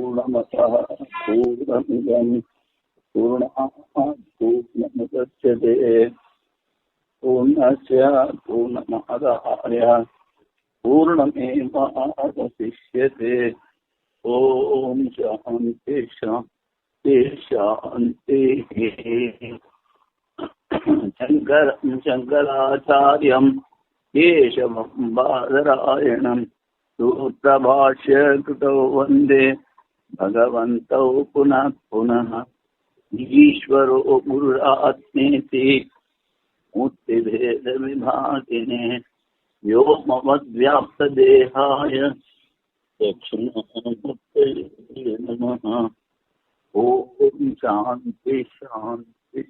पूर्णमतः पूर्णमिदं पूर्णात् पूर्णमुदच्यते पूर्णस्य पूर्णमादाय पूर्णमेवावशिष्यते। ओम शांति शांति शांति। शंकराचार्यं केशवं बादरायणं सूत्रभाष्यकृतौ वन्दे भगवन्तौ पुनः पुनः। ईश्वरो गुरुरात्मेति मूर्तिभेदविभागिने व्योमवद्व्याप्तदेहाय दक्षिणामूर्तये नमः। ओम शांति शांति।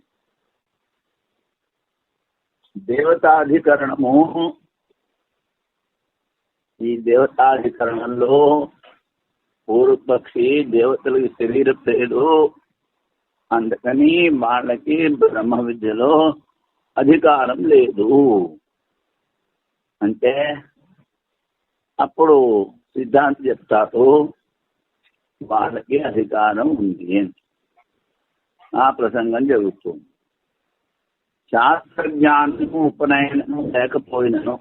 దేవతాధికరణము. ఈ దేవతాధికరణంలో పూర్వపక్షి దేవతలకి శరీరం లేదు, అందుకని వాళ్ళకి బ్రహ్మ విద్యలో అధికారం లేదు అంటే అప్పుడు సిద్ధాంతి చెప్తారు వాళ్ళకి అధికారం ఉంది అని. ఆ ప్రసంగం జరుగుతుంది. శాస్త్రజ్ఞానము ఉపనయనము లేకపోయినను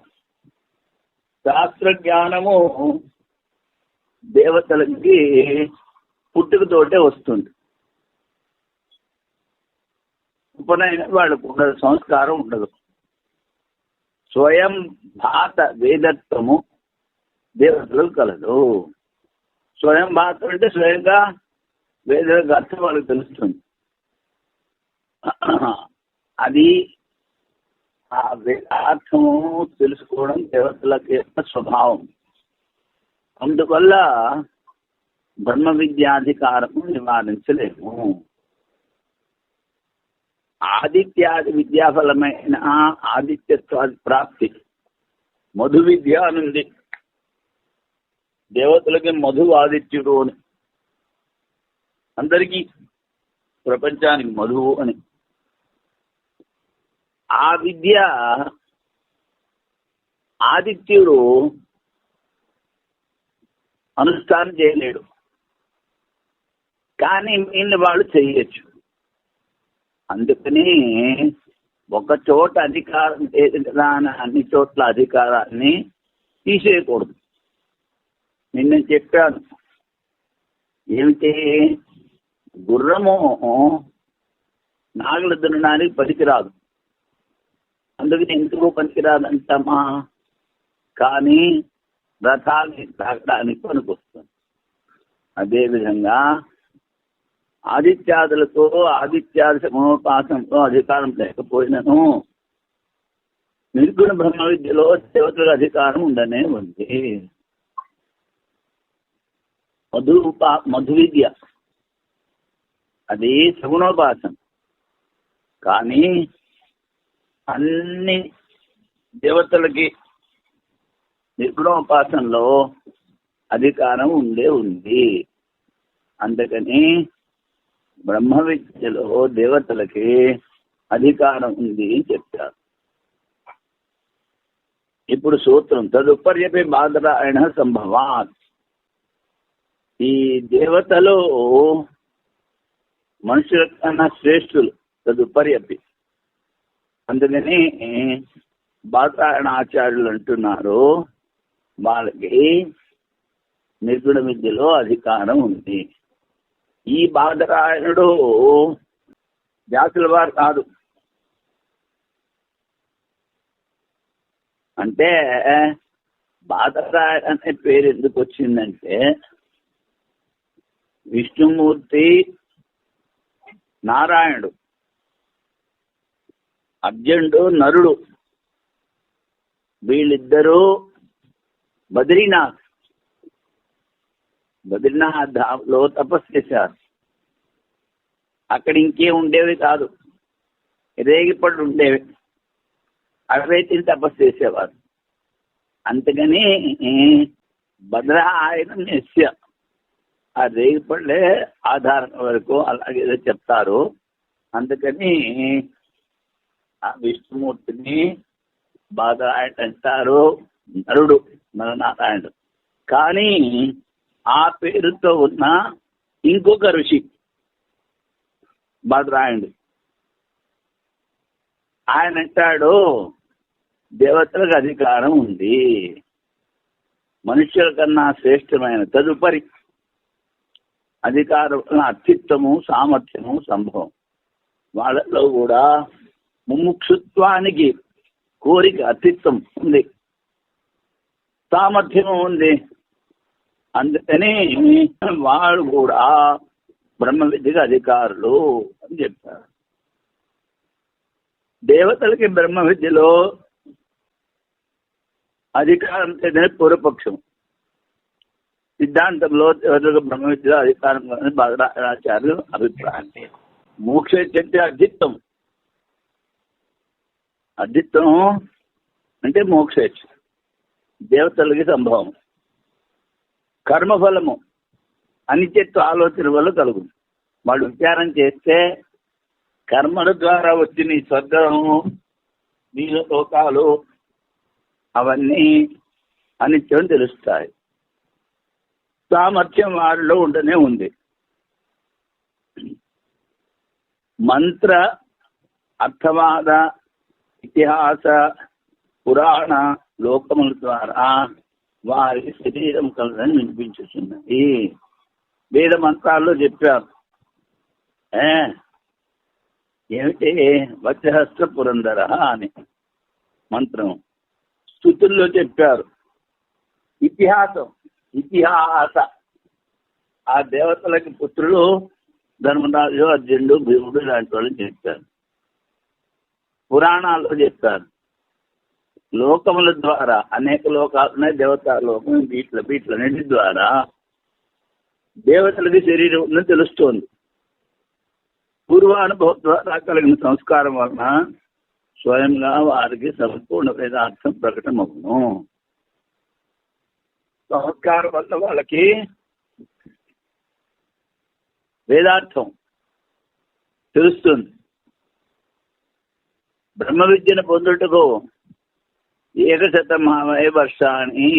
శాస్త్రజ్ఞానము దేవతలకి పుట్టుకతోటే వస్తుంది. ఉపనయనం వాళ్ళకు ఉండదు, సంస్కారం ఉండదు. స్వయం భాత వేదత్వము దేవతలకు కలదు. స్వయం భాత అంటే స్వయంగా వేదలకు అర్థం వాళ్ళకి తెలుస్తుంది. అది ఆ వేదార్థము తెలుసుకోవడం దేవతలకి స్వభావం. అందువల్ల బ్రహ్మ విద్యాధికారము నివారించలేము. ఆదిత్యాది విద్యాఫలమైన ఆదిత్యత్వాది ప్రాప్తి మధు విద్య అనుంది. దేవతలకి మధు ఆదిత్యుడు అని, అందరికీ ప్రపంచానికి మధువు అని. ఆ విద్య ఆదిత్యుడు అనుష్ఠానం చేయలేడు, కానీ మిగిలిన వాళ్ళు చేయొచ్చు. అందుకని ఒక చోట అధికారం లేదు కదా అని అన్ని చోట్ల అధికారాన్ని తీసేయకూడదు. నిన్న చెప్పాను ఏమిటి, గుర్రము నాగలు దున్నడానికి పనికిరాదు, అందుకని ఎందుకు పనికిరాదంటామా, కానీ రథాన్ని తాగడానికి పనికొస్తుంది. అదేవిధంగా ఆదిత్యాదులతో ఆదిత్యాది సమోపాసనతో అధికారం లేకపోయినను నిర్గుణ బ్రహ్మ విద్యలో దేవతల అధికారం ఉండనే ఉంది. మధు విద్య అది సగుణోపాసన, కానీ అన్ని దేవతలకి నిర్గుణోపాసనలో అధికారం ఉంది. అందుకని బ్రహ్మ విద్యలో దేవతలకి అధికారం ఉంది అని చెప్తారు. ఇప్పుడు సూత్రం తదుపర్యపి బాదరాయణ సంభవాత్. ఈ దేవతలు మనుషుల కన్నా శ్రేష్ఠులు తదుపర్యపి. అందుకని బాదరాయణ ఆచార్యులు అంటున్నారు వాళ్ళకి నిర్గుణ విద్యలో అధికారం ఉంది. ఈ బాదరాయణుడు వ్యాసుల వారు కాదు. అంటే బాదరాయణ అనే పేరు ఎందుకు వచ్చిందంటే విష్ణుమూర్తి నారాయణుడు, అర్జునుడు నరుడు, వీళ్ళిద్దరూ బద్రీనాథ్ లో తపస్సు చేశారు. అక్కడ ఇంకేం ఉండేవి కాదు, రేగిపళ్ళు ఉండేవి, అవైతే తపస్సు చేసేవారు. అందుకని భద్రాయన నిశ్చయ ఆ రేగిపళ్ళే ఆధారం వరకు అలాగేదో చెప్తారు. అందుకని ఆ విష్ణుమూర్తిని బాగా అంటారు నరుడు నరనారాయణుడు. కానీ ఆ పేరుతో ఉన్న ఇంకొక ఋషి బాధరాయుడు. ఆయన అంటాడు, దేవతలకు అధికారం ఉంది, మనుష్యుల కన్నా శ్రేష్టమైన తదుపరి అధికారం అత్యుత్తము, సామర్థ్యము సంభవం. వాళ్ళలో కూడా ముముక్షుత్వానికి కోరిక అత్యుత్తం ఉంది, సామర్థ్యము ఉంది. అందుకని వాళ్ళు కూడా బ్రహ్మ విద్యకు అధికారులు అని చెప్పారు. దేవతలకి బ్రహ్మ విద్యలో అధికారం లేదని పూర్వపక్షం. సిద్ధాంతంలో దేవతలకు బ్రహ్మ విద్యలో అధికారం లేదని బాదరాచార్యులు అభిప్రాయం. మోక్ష అంటే అద్విత్వం. అద్విత్వం అంటే మోక్షేచ్ఛ, దేవతలకి సంభవం. కర్మఫలము అనిత్యత్వ ఆలోచన వల్ల కలుగుతుంది. వాళ్ళు విచారం చేస్తే కర్మల ద్వారా వచ్చిన ఈ స్వర్గము, నీల లోకాలు అవన్నీ అనిత్యం తెలుస్తాయి. సామర్థ్యం వారిలో ఉండనే ఉంది. మంత్ర, అర్థవాద, ఇతిహాస, పురాణ లోకముల ద్వారా వారి శరీరం కలదని వినిపించుతున్నది. వేద మంత్రాల్లో చెప్పారు. ఏమిటి? వజ్రహస్త పురంధర అని మంత్రం. స్తుతుల్లో చెప్పారు. ఇతిహాస ఆ దేవతలకి పుత్రులు ధర్మరాజు, అర్జునుడు, భీముడు లాంటి వాళ్ళు చెప్పారు. పురాణాల్లో చెప్పారు. లోకముల ద్వారా అనేక లోకాలున్నాయి, దేవతా లోకం, వీటిలన్నిటి ద్వారా దేవతలకి శరీరం ఉందని తెలుస్తోంది. పూర్వానుభవం ద్వారా కలిగిన సంస్కారం వలన స్వయంగా వారికి సంపూర్ణ వేదార్థం ప్రకటమవును. సంస్కారం వల్ల వాళ్ళకి వేదార్థం తెలుస్తుంది. బ్రహ్మ విద్యను పొందుటకు 100 వర్షాన్ని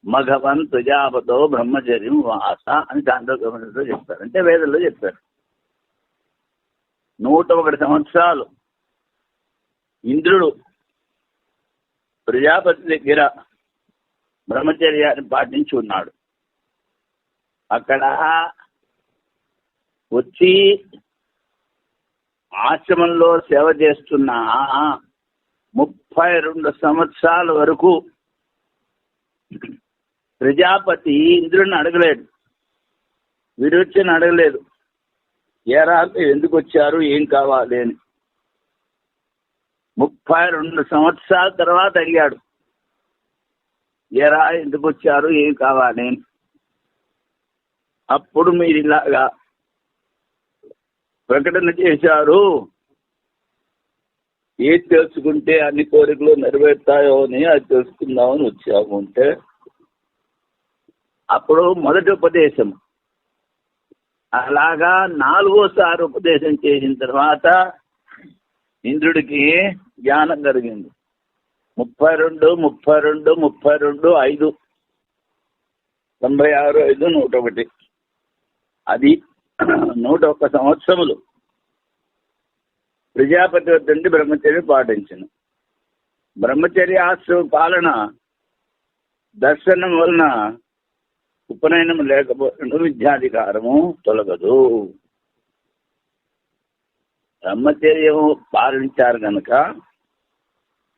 మఘవన్ ప్రజాపతో బ్రహ్మచర్యం వాస అని దాంట్లో చెప్తారు. అంటే వేదంలో చెప్పారు. 101 సంవత్సరాలు ఇంద్రుడు ప్రజాపతి దగ్గర బ్రహ్మచర్యాన్ని పాటించి ఉన్నాడు. అక్కడ వచ్చి ఆశ్రమంలో సేవ చేస్తున్న 32 సంవత్సరాల వరకు ప్రజాపతి ఇంద్రుడిని అడగలేడు, విరోచన అడగలేదు. ఏరా ఎందుకు వచ్చారు, ఏం కావాలి అని. 32 సంవత్సరాల తర్వాత అడిగాడు, ఏరా ఎందుకు వచ్చారు, ఏం కావాలి అని. అప్పుడు మీరు ఇలాగా ప్రకటన చేశారు, ఏది తెలుసుకుంటే అన్ని కోరికలు నెరవేరుతాయో అని అది తెలుసుకుందామని వచ్చాము అంటే, అప్పుడు మొదటి ఉపదేశం. అలాగా 4వసారి ఉపదేశం చేసిన తర్వాత ఇంద్రుడికి జ్ఞానం కలిగింది. 32, 5 96, 5, 101. అది 101 సంవత్సరములు ప్రజాపతి వద్దండి బ్రహ్మచర్యం పాటించను. బ్రహ్మచర్యాశ్రమ పాలన దర్శనం వలన ఉపనయనం లేకపోతే విద్యాధికారము తొలగదు. బ్రహ్మచర్యము పాలించారు కనుక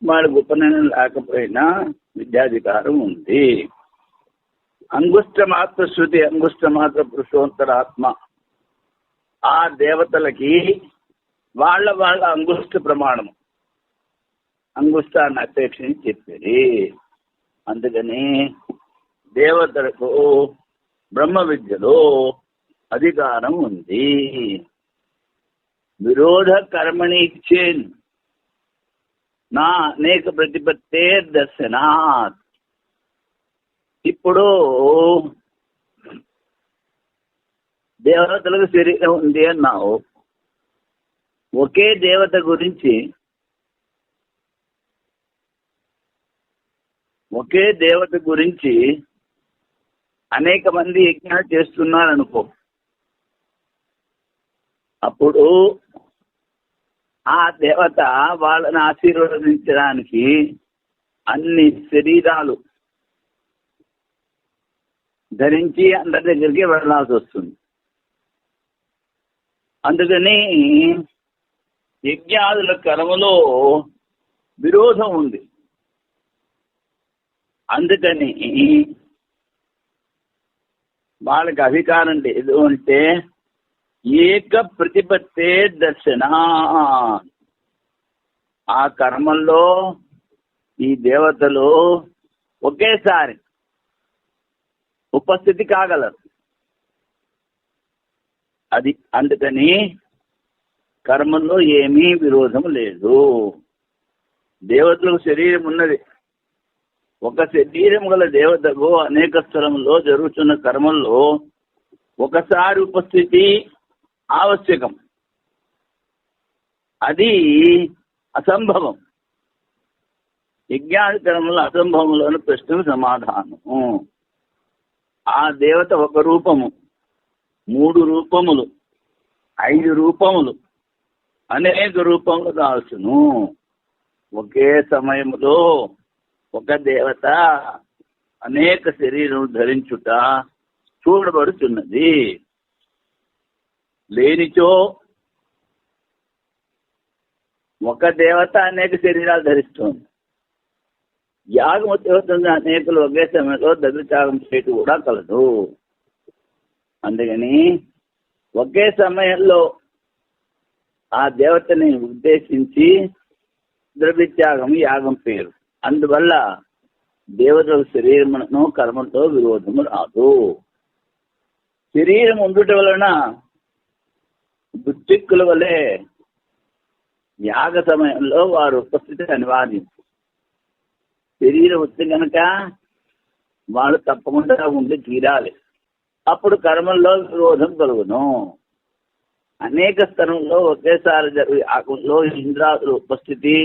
వాళ్ళకి ఉపనయనం లేకపోయినా విద్యాధికారం ఉంది. అంగుష్ట మాత్ర శృతి, అంగుష్ట మాత్ర పురుషోత్తరాత్మ. ఆ దేవతలకి వాళ్ళ అంగుష్ట ప్రమాణము, అంగుష్టాన్ని అపేక్షించి చెప్పేది. అందుకని దేవతలకు బ్రహ్మ విద్యలో అధికారం ఉంది. విరోధ కర్మణి ఇచ్చేన్ నా అనేక ప్రతిపత్తే దర్శనాత్. ఇప్పుడు దేవతలకు శరీరం ఉంది అన్నావు. ఒకే దేవత గురించి అనేక మంది యజ్ఞాలు చేస్తున్నారు అనుకో, అప్పుడు ఆ దేవత వాళ్ళని ఆశీర్వదించడానికి అన్ని శరీరాలు ధరించి అందరి దగ్గరికి వెళ్ళాల్సి వస్తుంది. అందుకని యజ్ఞాదుల కర్మలో విరోధం ఉంది. అందుకని వాళ్ళకి అధికారం లేదు. అంటే ఏక ప్రతిపత్తే దర్శన, ఆ కర్మల్లో ఈ దేవతలు ఒకేసారి ఉపస్థితి కాగలరు. అది అందుకని కర్మల్లో ఏమీ విరోధం లేదు. దేవతలకు శరీరం ఉన్నది. ఒక శరీరం గల దేవతకు అనేక స్థలంలో జరుగుతున్న కర్మల్లో ఒకసారి ఉపస్థితి ఆవశ్యకం. అది అసంభవం. యజ్ఞాది కర్మల అసంభవంలోని ప్రశ్నకు సమాధానం. ఆ దేవత ఒక రూపము, 3 రూపములు, 5 రూపములు, అనేక రూపములు కావచ్చును. ఒకే సమయంలో ఒక దేవత అనేక శరీరం ధరించుట చూడబడుతున్నది. లేనిచో ఒక దేవత అనేక శరీరాలు ధరిస్తుంది. యాగం ఉత్సవంగా అనేకలు ఒకే సమయంలో దగ్ధత్యాగం చేయటం కూడా కలదు. అందుకని ఒకే సమయంలో ఆ దేవతని ఉద్దేశించి ద్రవ్యత్యాగం యాగం పేరు. అందువల్ల దేవతల శరీరమును కర్మతో విరోధము రాదు. శరీరం ఉండుట వలన దుశ్చిక్కుల వలె యాగ సమయంలో వారు ఉపస్థితి అనివార్యం. శరీరం వస్తే కనుక వాళ్ళు తప్పకుండా ఉండి తీరాలి. అప్పుడు కర్మల్లో విరోధం కలుగును. అనేక స్థలంలో ఒకేసారి జరిగే యాగంలో ఇంద్రాదుల ఉపస్థితి,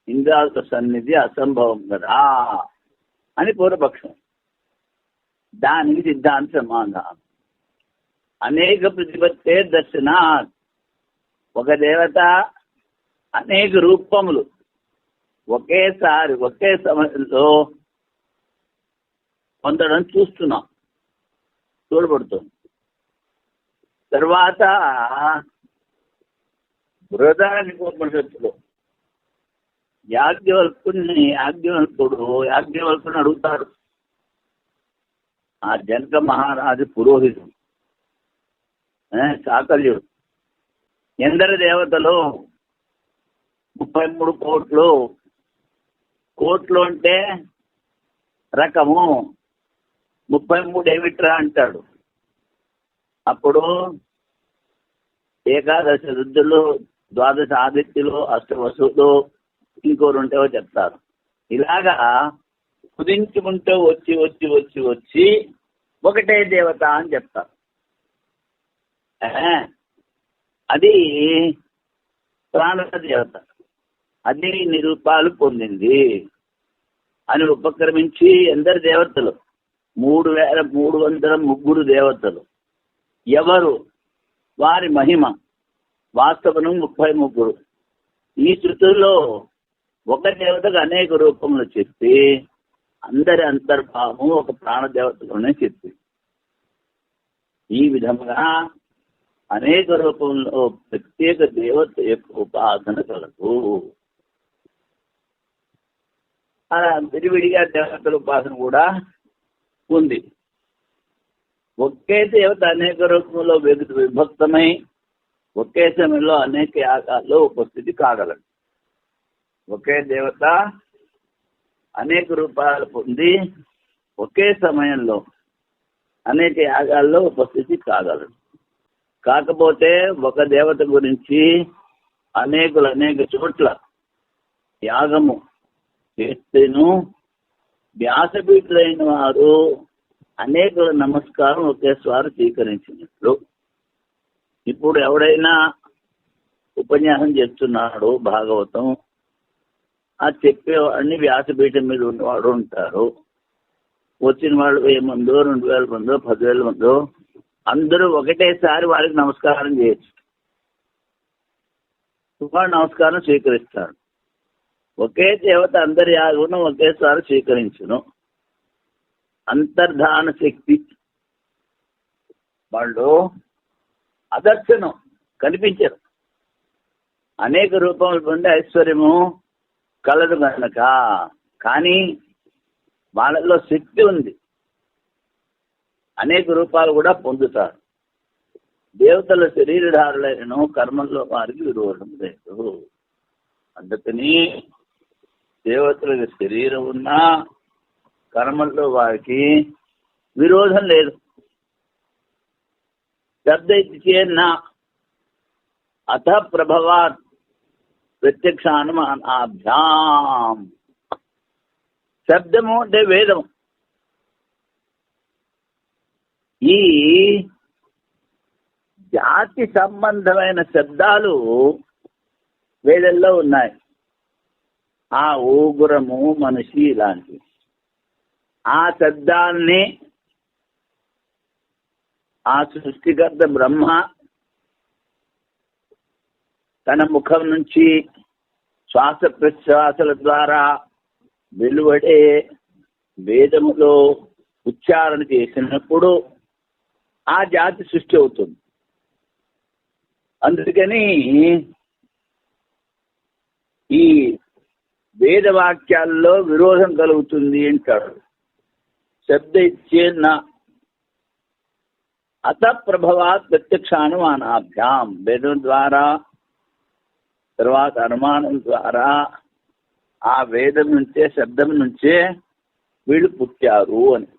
ఇంద్రాదుల సన్నిధి అసంభవం కదా అని పూర్వపక్షం. దానికి సిద్ధాంత సమాధానం. అనేక ప్రతిపత్తే దర్శన, ఒక దేవత అనేక రూపములు ఒకేసారి ఒకే సమయంలో పొందడం చూడబడుతుంది. తర్వాత బృహదారణ్యోపనిషత్తులో యాజ్ఞవల్కుని అడుగుతారు. ఆ జనక మహారాజు పురోహితుడు సాకల్యుడు, ఎందరు దేవతలు 33 కోట్లు. కోట్లు అంటే రకము 33 ఏమిట్రా అంటాడు. అప్పుడు ఏకాదశ రుద్రులు, 12 ఆదిత్యులు, 8 వసువులు, ఇంకో 2 చెప్తారు. ఇలాగా కుదించుకుంటూ వచ్చి వచ్చి వచ్చి వచ్చి ఒకటే దేవత అని చెప్తారు. అది ప్రాణ దేవత. అది నిరూపాలు పొందింది అని ఉపక్రమించి ఎందరు దేవతలు 3303 దేవతలు. ఎవరు వారి మహిమ వాస్తవను 33. ఈ శృతుల్లో ఒక దేవతకు అనేక రూపములు చెప్పి అందరి అంతర్భావము ఒక ప్రాణదేవతలోనే చెప్పి ఈ విధంగా అనేక రూపంలో ప్రత్యేక దేవత యొక్క ఉపాసన కలదు. అలా విడివిడిగా దేవతల ఉపాసన కూడా ఉంది. ఒకే దేవత అనేక రూపంలో విభక్తమై ఒకే సమయంలో అనేక యాగాల్లో ఉపస్థితి కాగలదు. ఒకే దేవత అనేక రూపాలు పొంది ఒకే సమయంలో అనేక యాగాల్లో ఉపస్థితి కాగలడు. కాకపోతే ఒక దేవత గురించి అనేక చోట్ల యాగము చేస్తేను వ్యాసపీఠులైన వారు అనేకుల నమస్కారం ఒకేసారి స్వీకరించినట్లు. ఇప్పుడు ఎవడైనా ఉపన్యాసం చేస్తున్నాడు భాగవతం, ఆ చెప్పేవాడిని వ్యాసపీఠం మీద ఉన్నవాడు ఉంటారు. వచ్చిన వాళ్ళు 1000 మందో 2000 మందో 10,000 మందో అందరూ ఒకటేసారి వారికి నమస్కారం చేయొచ్చు. వాడు నమస్కారం స్వీకరిస్తాడు. ఒకే దేవత అందరి యాగమును ఒకేసారి స్వీకరించును. అంతర్ధాన శక్తి. వాళ్ళు అదర్శనం, కనిపించరు. అనేక రూపములు పొంది ఐశ్వర్యము కలదు కనుక, కానీ వాళ్ళలో శక్తి ఉంది. అనేక రూపాలు కూడా పొందుతారు. దేవతల శరీరధారులైన కర్మల్లో వారికి విరోధం లేదు. అందుకని దేవతలకు శరీరం ఉన్నా కర్మల్లో వారికి విరోధం లేదు. శబ్ద ఇచ్చేన్న అథ ప్రభవాత్ ప్రత్యక్షానుమానాభ్యాం. శబ్దము అంటే వేదం. ఈ జాతి సంబంధమైన శబ్దాలు వేదల్లో ఉన్నాయి. ఆ ఊగురము, మనిషి ఇలాంటివి. ఆ శబ్దాన్ని ఆ సృష్టికర్త బ్రహ్మ తన ముఖం నుంచి శ్వాస ప్రశ్వాసల ద్వారా వెలువడే వేదములో ఉచ్చారణ చేసినప్పుడు ఆ జాతి సృష్టి అవుతుంది. అందుకని ఈ వేదవాక్యాల్లో విరోధం కలుగుతుంది అంటాడు. శబ్ద ఇచ్చేన్న అత ప్రభవాత్ ప్రత్యక్షానుమానాభ్యాం. వేదం ద్వారా తర్వాత అనుమానం ద్వారా ఆ వేదం నుంచే, శబ్దం నుంచే వీళ్ళు పుట్టారు అని.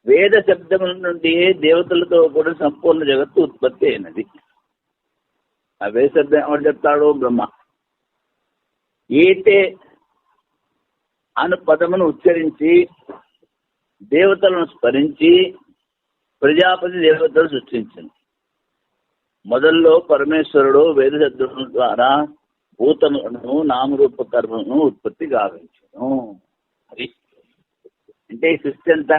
వేద శబ్దముల నుండి దేవతలతో కూడా సంపూర్ణ జగత్తు ఉత్పత్తి అయినది. ఆ వేద శబ్దం ఎవరు చెప్తాడు? బ్రహ్మ. ఏతే అను పదమును ఉచ్చరించి దేవతలను స్మరించి ప్రజాపతి దేవతలు సృష్టించింది. మొదల్లో పరమేశ్వరుడు వేద శబ్దముల ద్వారా భూతములను నామరూప కర్మలను ఉత్పత్తి గావించను. అది అంటే ఈ సృష్టి అంతా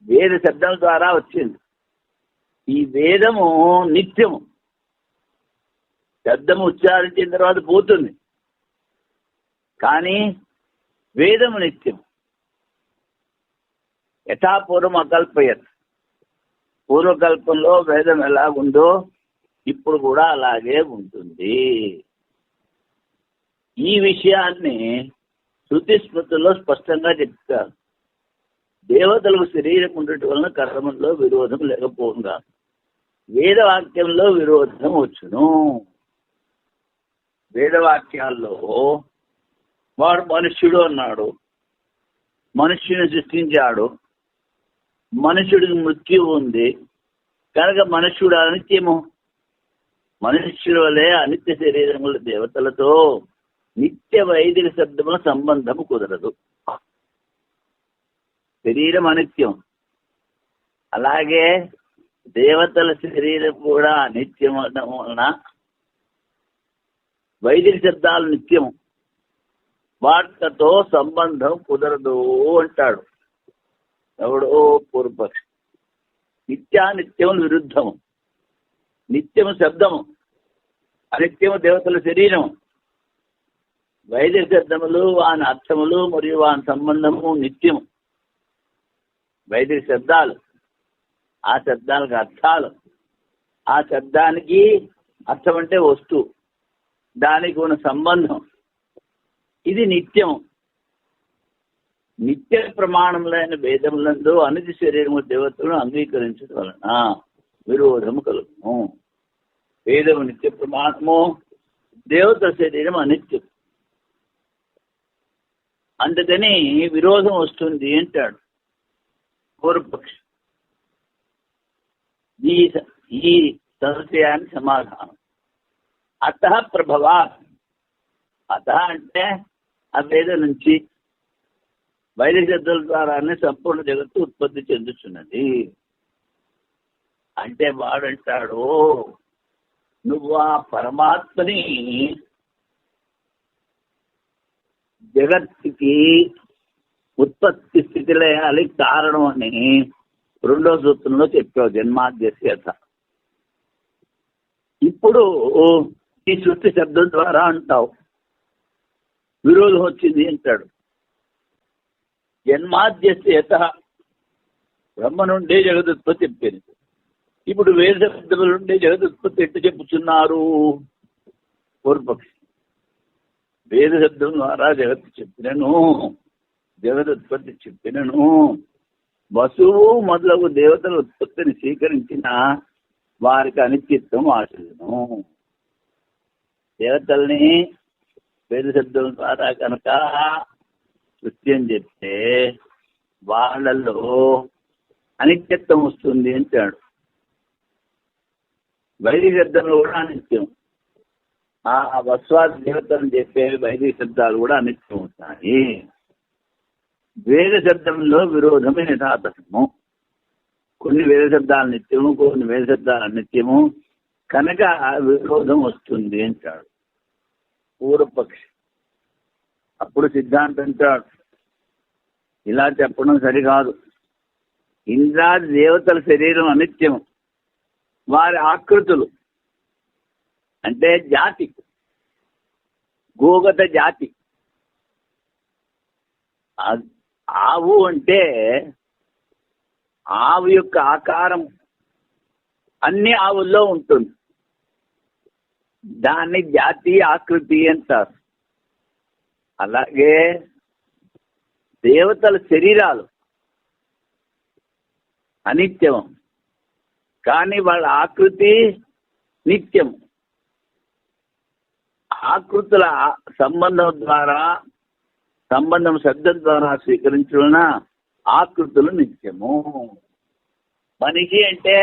వేద శబ్దం ద్వారా వచ్చింది. ఈ వేదము నిత్యము. శబ్దము ఉచ్చారించిన తర్వాత పోతుంది, కానీ వేదము నిత్యం. యథాపూర్వం అకల్పయత్. పూర్వకల్పంలో వేదం ఎలాగుందో ఇప్పుడు కూడా అలాగే ఉంటుంది. ఈ విషయాన్ని శృతి స్మృతుల్లో స్పష్టంగా చెప్తారు. దేవతలకు శరీరం ఉండటం వలన కర్మల్లో విరోధం లేకపోగా వేదవాక్యంలో విరోధం వచ్చును. వేదవాక్యాల్లో వాడు మనుష్యుడు అన్నాడు, మనుష్యుని సృష్టించాడు, మనుష్యుడికి మృత్యు ఉంది కనుక మనుష్యుడు అనిత్యము. మనుష్యుల వలె అనిత్య శరీరముల దేవతలతో నిత్య వైదిక శబ్దముల సంబంధము కుదరదు. శరీరం అనిత్యం, అలాగే దేవతల శరీరం కూడా అనిత్యం అవడం వలన వైదిక శబ్దాలు నిత్యము, వాటితో సంబంధం కుదరదు అంటాడు ఎవడో పూర్వపక్షి. నిత్యానిత్యము విరుద్ధము. నిత్యము శబ్దము, అనిత్యము దేవతల శరీరము. వైదిక శబ్దములు వాని అర్థములు మరియు వాని సంబంధము నిత్యము. వైదిక శబ్దాలు, ఆ శబ్దాలకు అర్థాలు, ఆ శబ్దానికి అర్థం అంటే వస్తువు, దానికి ఉన్న సంబంధం, ఇది నిత్యం. నిత్య ప్రమాణములైన వేదములందు అనిత్య శరీరము దేవతలను అంగీకరించడం వలన విరోధము కలుగును. వేదము నిత్య ప్రమాణము, దేవతల శరీరం అనిత్యం. అందుకని విరోధం వస్తుంది అంటాడు పూర్వపక్షి. ఈ సంశయానికి సమాధానం అత ప్రభవా. అత అంటే ఆ వేదం నుంచి వైదిక శబ్దాల ద్వారానే సంపూర్ణ జగత్తు ఉత్పత్తి చెందుతున్నది. అంటే వాడంటాడు, నువ్వు ఆ పరమాత్మని జగత్తుకి ఉత్పత్తి స్థితి లయాలకి కారణం అని రెండో సూత్రంలో చెప్పావు, జన్మాద్యస్యత. ఇప్పుడు ఈ సృష్టి శబ్దం ద్వారా అంటావు, విరోధం వచ్చింది అంటాడు. జన్మాద్యస్యత బ్రహ్మ నుండే జగదుత్పత్తి చెప్పింది. ఇప్పుడు వేద శబ్దముల నుండే జగదుత్పత్తి ఎట్టు చెప్పుచున్నారు? పూర్వపక్షి, వేద శబ్దం ద్వారా జగత్తు చెప్పినను, జగదుత్పత్తి చెప్పినను, వసువు మొదలగు దేవతల ఉత్పత్తిని స్వీకరించిన వారికి అనిత్యత్వం ఆశను. దేవతల్ని వేద శబ్దం ద్వారా కనుక సృష్టి అని చెప్తే వాళ్ళలో అనిత్యత్వం వస్తుంది అంటాడు. వైదిక శబ్దంలో కూడా అనిత్యం, ఆ వస్వాది దేవతలను చెప్పే వైదిక శబ్దాలు కూడా అనిత్యం ఉంటాయి. వేద శబ్దంలో విరోధం యథాతథము. కొన్ని వేద శబ్దాలు నిత్యము, కొన్ని వేద శబ్దాలు అనిత్యము కనుక విరోధం వస్తుంది అంటాడు పూర్వపక్షి. అప్పుడు సిద్ధాంతం అంటాడు, ఇలా చెప్పడం సరికాదు. ఇంద్రాది దేవతల శరీరం అనిత్యం, వారి ఆకృతులు అంటే జాతి, గోగత జాతి. ఆవు అంటే ఆవు యొక్క ఆకారం అన్ని ఆవుల్లో ఉంటుంది, దాన్ని జాతి ఆకృతి అంటారు. అలాగే దేవతల శరీరాలు అనిత్యం, కానీ వాళ్ళ ఆకృతి నిత్యం. ఆకృతుల సంబంధం శబ్దం ద్వారా స్వీకరించిన ఆకృతులు నిత్యము. మనిషి అంటే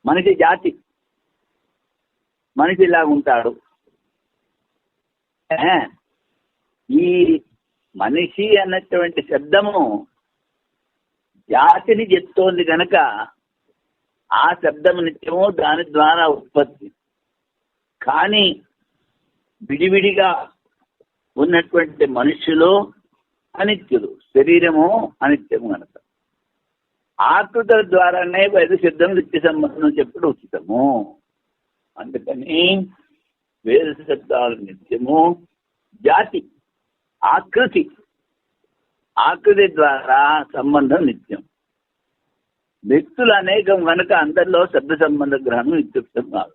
మనిషి జాతి, మనిషి ఇలాగ ఉంటాడు. ఈ మనిషి అన్నటువంటి శబ్దము జాతిని చెప్తోంది కనుక ఆ శబ్దము నిత్యము, దాని ద్వారా ఉత్పత్తి. కానీ విడివిడిగా ఉన్నటువంటి మనుష్యులు అనిత్యులు, శరీరము అనిత్యము కనుక ఆకృతుల ద్వారానే వేద శబ్దం నిత్య సంబంధం చెప్పుడు ఉచితము. అందుకని వేద శబ్దాలు నిత్యము, జాతి ఆకృతి ద్వారా సంబంధం నిత్యం. వ్యక్తులు అనేకం కనుక అందరిలో శబ్ద సంబంధ గ్రహణం నిత్యుక్తం కాదు.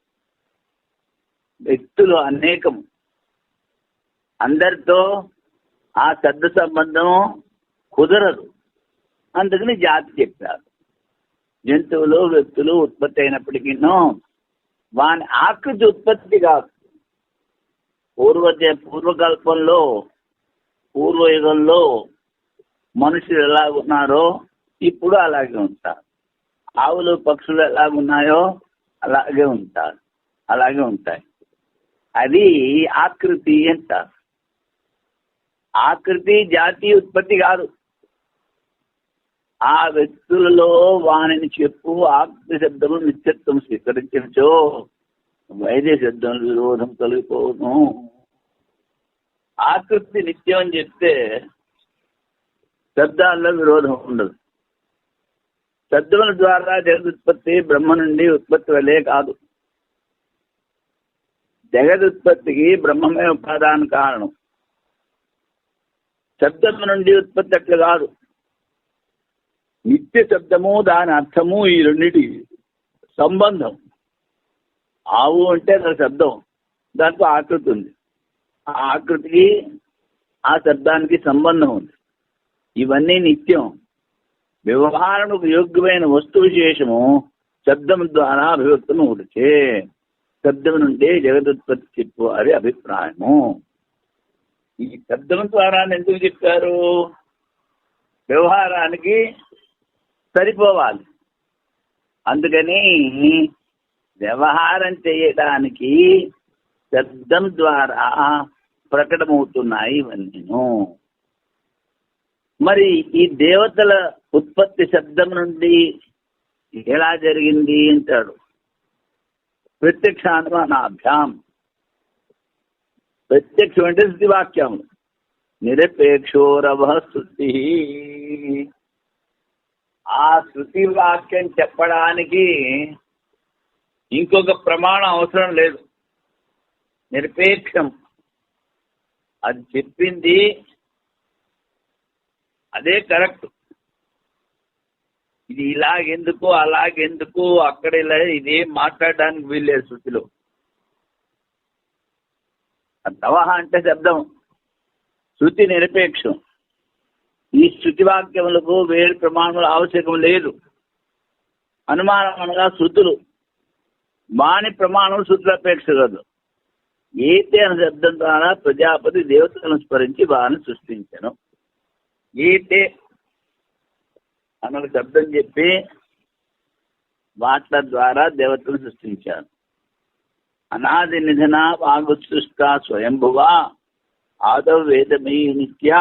వ్యక్తులు అనేకం, అందరితో ఆ శబ్ద సంబంధం కుదరదు, అందుకని జాతి చెప్పారు. జంతువులు వ్యక్తులు ఉత్పత్తి అయినప్పటికీ వాని ఆకృతి ఉత్పత్తి కాదు. పూర్వకల్పంలో పూర్వయుగంలో మనుషులు ఎలాగున్నారో ఇప్పుడు అలాగే ఉంటారు. ఆవులు పక్షులు ఎలాగున్నాయో అలాగే ఉంటారు, అలాగే ఉంటాయి. అది ఆకృతి అంటారు. ఆకృతి జాతి ఉత్పత్తి కాదు. ఆ వ్యక్తులలో వాణిని చెప్పు ఆకృతి శబ్దము నిత్యత్వం స్వీకరించో వైద్య శబ్దం విరోధం తొలగిపోను. ఆకృతి నిత్యం అని చెప్తే శబ్దాల్లో విరోధం ఉండదు. శబ్దముల ద్వారా జగదుత్పత్తి బ్రహ్మ నుండి ఉత్పత్తి వలే కాదు. జగదుత్పత్తికి బ్రహ్మమే ఉపాదాన కారణం. శబ్దము నుండి ఉత్పత్తి అట్లు కాదు. నిత్య శబ్దము దాని అర్థము ఈ రెండిటి సంబంధం. ఆవు అంటే దాని శబ్దం, దాంట్లో ఆకృతి ఉంది. ఆ ఆకృతికి ఆ శబ్దానికి సంబంధం ఉంది. ఇవన్నీ నిత్యం. వ్యవహారణకు యోగ్యమైన వస్తు విశేషము శబ్దం ద్వారా అభివ్యక్తం ఉడిచే. శబ్దం నుండి జగదుత్పత్తి చెప్పు అది అభిప్రాయము. ఈ శబ్దం ద్వారా ఎందుకు చెప్పారు? వ్యవహారానికి సరిపోవాలి. అందుకని వ్యవహారం చేయడానికి శబ్దం ద్వారా ప్రకటమవుతున్నాయి ఇవన్నీను. మరి ఈ దేవతల ఉత్పత్తి శబ్దం నుండి ఎలా జరిగింది అంటాడు. ప్రత్యక్షానుమానాభ్యాం. ప్రత్యక్షం అంటే శృతివాక్యములు. నిరపేక్షోరవ శృతి. ఆ శృతి వాక్యం చెప్పడానికి ఇంకొక ప్రమాణం అవసరం లేదు. నిరపేక్షం, అది చెప్పింది అదే కరెక్ట్. ఇది ఇలాగెందుకు అలాగెందుకు అక్కడ ఇలా ఇదేం మాట్లాడడానికి వీల్లేదు శృతిలో. తవహ అంటే శబ్దం, శృతి నిరపేక్షం. ఈ శృతి వాక్యములకు వేరు ప్రమాణములు ఆవశ్యకం లేదు. అనుమానం అనగా శృతులు, వాణి ప్రమాణం శృతులపేక్ష కాదు. ఏతే అనే శబ్దం ద్వారా ప్రజాపతి దేవతలను స్మరించి వారిని సృష్టించను. ఏతే అన్న శబ్దం చెప్పి వాట్ల ద్వారా దేవతలను సృష్టించాను. అనాది నిధన వాగుసృష్ట స్వయంభువ ఆదౌ వేదమీ నిత్య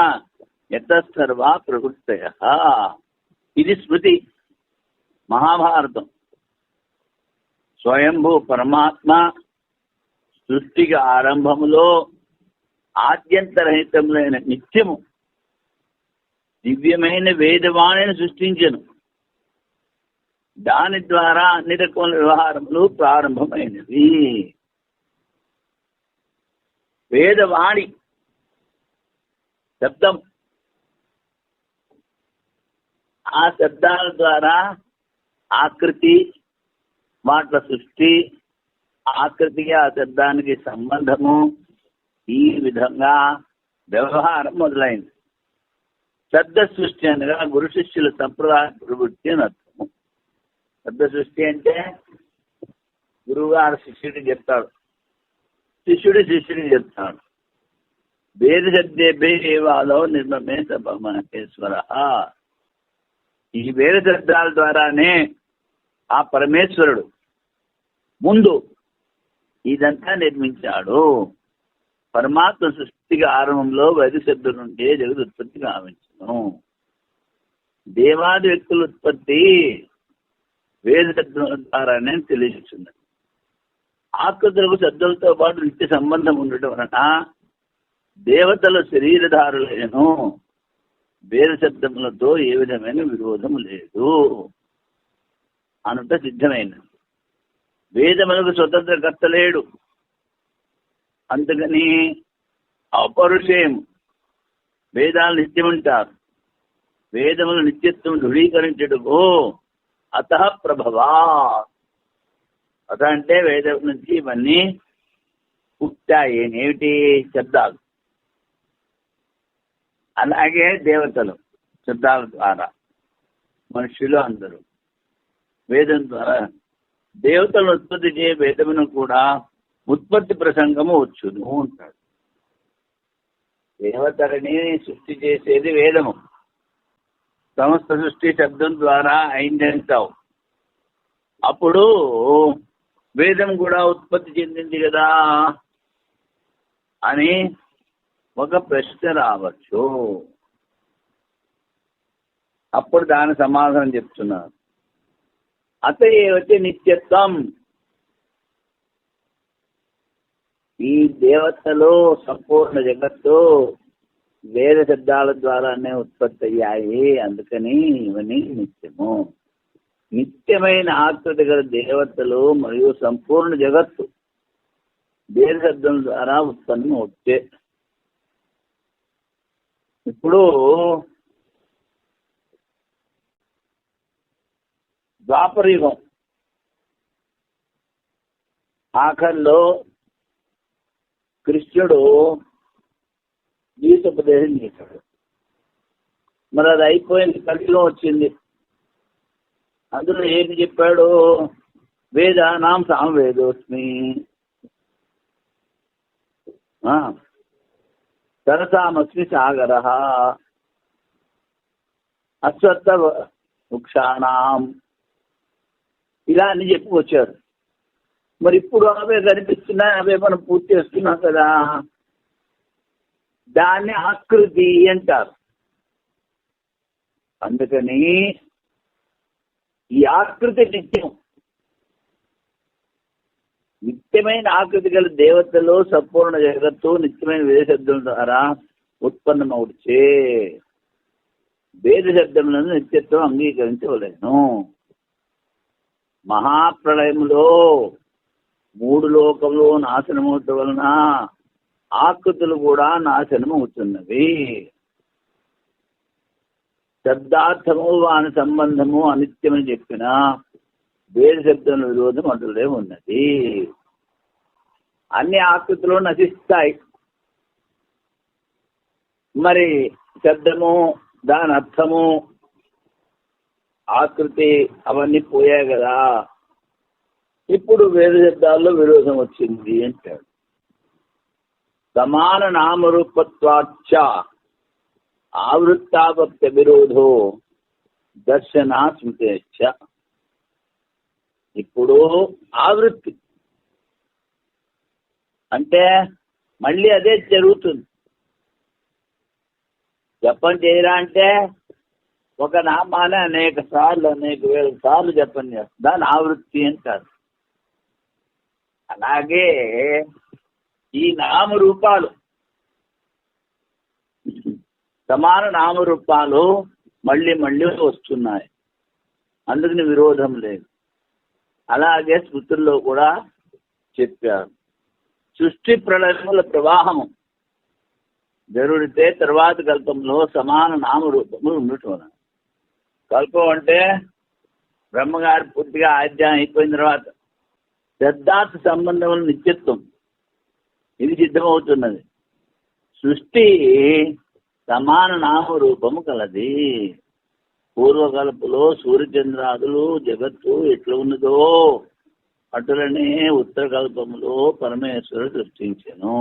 యతసర్వా ప్రకృతయ. ఇది స్మృతి, మహాభారతం. స్వయంభూ పరమాత్మ సృష్టికి ఆరంభములో ఆద్యంతరహితములైన నిత్యము దివ్యమైన వేదవాణిని సృష్టించను. దాని ద్వారా అన్ని రకముల వ్యవహారములు ప్రారంభమైనవి. వేదవాణి శబ్దం, ఆ శబ్దాల ద్వారా ఆకృతి, మాటల సృష్టి, ఆకృతికి ఆ శబ్దానికి సంబంధము, ఈ విధంగా వ్యవహారం మొదలైంది. శబ్ద సృష్టి అనగా గురు శిష్యుల సంప్రదాయ ప్రవృత్తి అని అర్థము. శబ్ద సృష్టి అంటే గురువుగారు శిష్యుడికి చెప్తాడు, శిష్యుడికి చెప్తాడు. వేద శబ్దేభ్యే ఏవాదో నిర్మమే సభ మహేశ్వర. ఈ వేద శబ్దాల ద్వారానే ఆ పరమేశ్వరుడు ముందు ఇదంతా నిర్మించాడు. పరమాత్మ సృష్టికి ఆరంభంలో వేద శబ్దం నుండి జగదుత్పత్తి గావించును. దేవాది వ్యక్తుల ఉత్పత్తి వేద శబ్దం ద్వారానే తెలియజేస్తున్నది. ఆకృతులకు శబ్దాలతో పాటు నిత్య సంబంధం ఉండటం వలన దేవతల శరీరధారులను వేద శబ్దములతో ఏ విధమైన విరోధము లేదు అనుట సిద్ధమైనది. వేదములకు స్వతంత్ర కర్త లేడు, అందుకని అపరుషయం వేదాలు నిత్యముంటారు. వేదములు నిత్యత్వం దృఢీకరించడము అత ప్రభవా. అత అంటే వేదం నుంచి ఇవన్నీ పుట్టాయి. ఏమిటి? శబ్దాలు. అలాగే దేవతలు శబ్దాల ద్వారా, మనుషులు అందరూ వేదం ద్వారా. దేవతలను ఉత్పత్తి చేయ వేదమును కూడా ఉత్పత్తి ప్రసంగము వచ్చును అంటాడు. దేవతలని సృష్టి చేసేది వేదము. సమస్త సృష్టి శబ్దం ద్వారా అయిందంటావు. అప్పుడు వేదం కూడా ఉత్పత్తి చెందింది కదా అని ఒక ప్రశ్న రావచ్చు. అప్పుడు దాని సమాధానం చెప్తున్నారు. అత ఏవైతే నిత్యత్వం, ఈ దేవతలు సంపూర్ణ జగత్తు వేద శబ్దాల ద్వారానే ఉత్పత్తి అయ్యాయి, అందుకని ఇవన్నీ నిత్యము. నిత్యమైన ఆకృతి గల దేవతలు మరియు సంపూర్ణ జగత్తు వేద శబ్దం ద్వారా ఉత్పన్నం వచ్చే. ఇప్పుడు ద్వాపరయుగం ఆఖరిలో కృష్ణుడు గీతోపదేశం చేశాడు. మరి అది అయిపోయింది, కలియుగం వచ్చింది. అందులో ఏమి చెప్పాడు? వేదానాం సామవేదోస్మి, సరసామస్మి సాగర, అశ్వత్థ వృక్షాణం, ఇలా అని చెప్పి వచ్చారు. మరి ఇప్పుడు అవే కనిపిస్తున్నాయి, అవే మనం పూర్తి చేస్తున్నాం కదా. దాన్ని ఆకృతి అంటారు. అందుకని ఈ ఆకృతి నిత్యం. నిత్యమైన ఆకృతి గల దేవతలు సంపూర్ణ జగత్తు నిత్యమైన వేద శబ్దం ద్వారా ఉత్పన్నమవుచే వేద శబ్దములను నిత్యత్వం అంగీకరించవలేను. మహాప్రళయములో 3 లోకములు నాశనమవుట వలన ఆకృతులు కూడా నాశనమవుతున్నవి. శబ్దార్థము వాని సంబంధము అనిత్యమని చెప్పిన వేద శబ్దం విరోధం అటులే ఉన్నది. అన్ని ఆకృతులు నశిస్తాయి. మరి శబ్దము, దాని అర్థము, ఆకృతి అవన్నీ పోయాయి కదా. ఇప్పుడు వేద శబ్దాల్లో విరోధం వచ్చింది అంటాడు. సమాన నామరూపత్వాచ్చ ఆవృత్తాపత్య విరోధో దర్శనా స్మృతేచ్ఛ. ఇప్పుడు ఆవృత్తి అంటే మళ్ళీ అదే జరుగుతుంది. జపం చేయరా అంటే ఒక నామాన్ని అనేక వేల సార్లు జపం చేస్తుంది, దాని ఆవృత్తి అంటారు. అలాగే ఈ నామరూపాలు, సమాన నామరూపాలు మళ్ళీ మళ్ళీ వస్తున్నాయి, అందుకని విరోధం లేదు. అలాగే స్మృతుల్లో కూడా చెప్పారు. సృష్టి ప్రళయముల ప్రవాహము జరుగుతే తర్వాత కల్పంలో సమాన నామరూపములు ఉండటం. కల్పం అంటే బ్రహ్మగారి పూర్తిగా ఆధ్యాయం అయిపోయిన తర్వాత శబ్దార్థ సంబంధముల నిత్యత్వం ఇది సిద్ధమవుతున్నది. సృష్టి సమాన నామరూపము కలది. పూర్వకల్పలో సూర్యచంద్రాదులు జగత్తు ఎట్లా ఉన్నదో అటులనే ఉత్తర కల్పములో పరమేశ్వరుడు సృష్టించెను.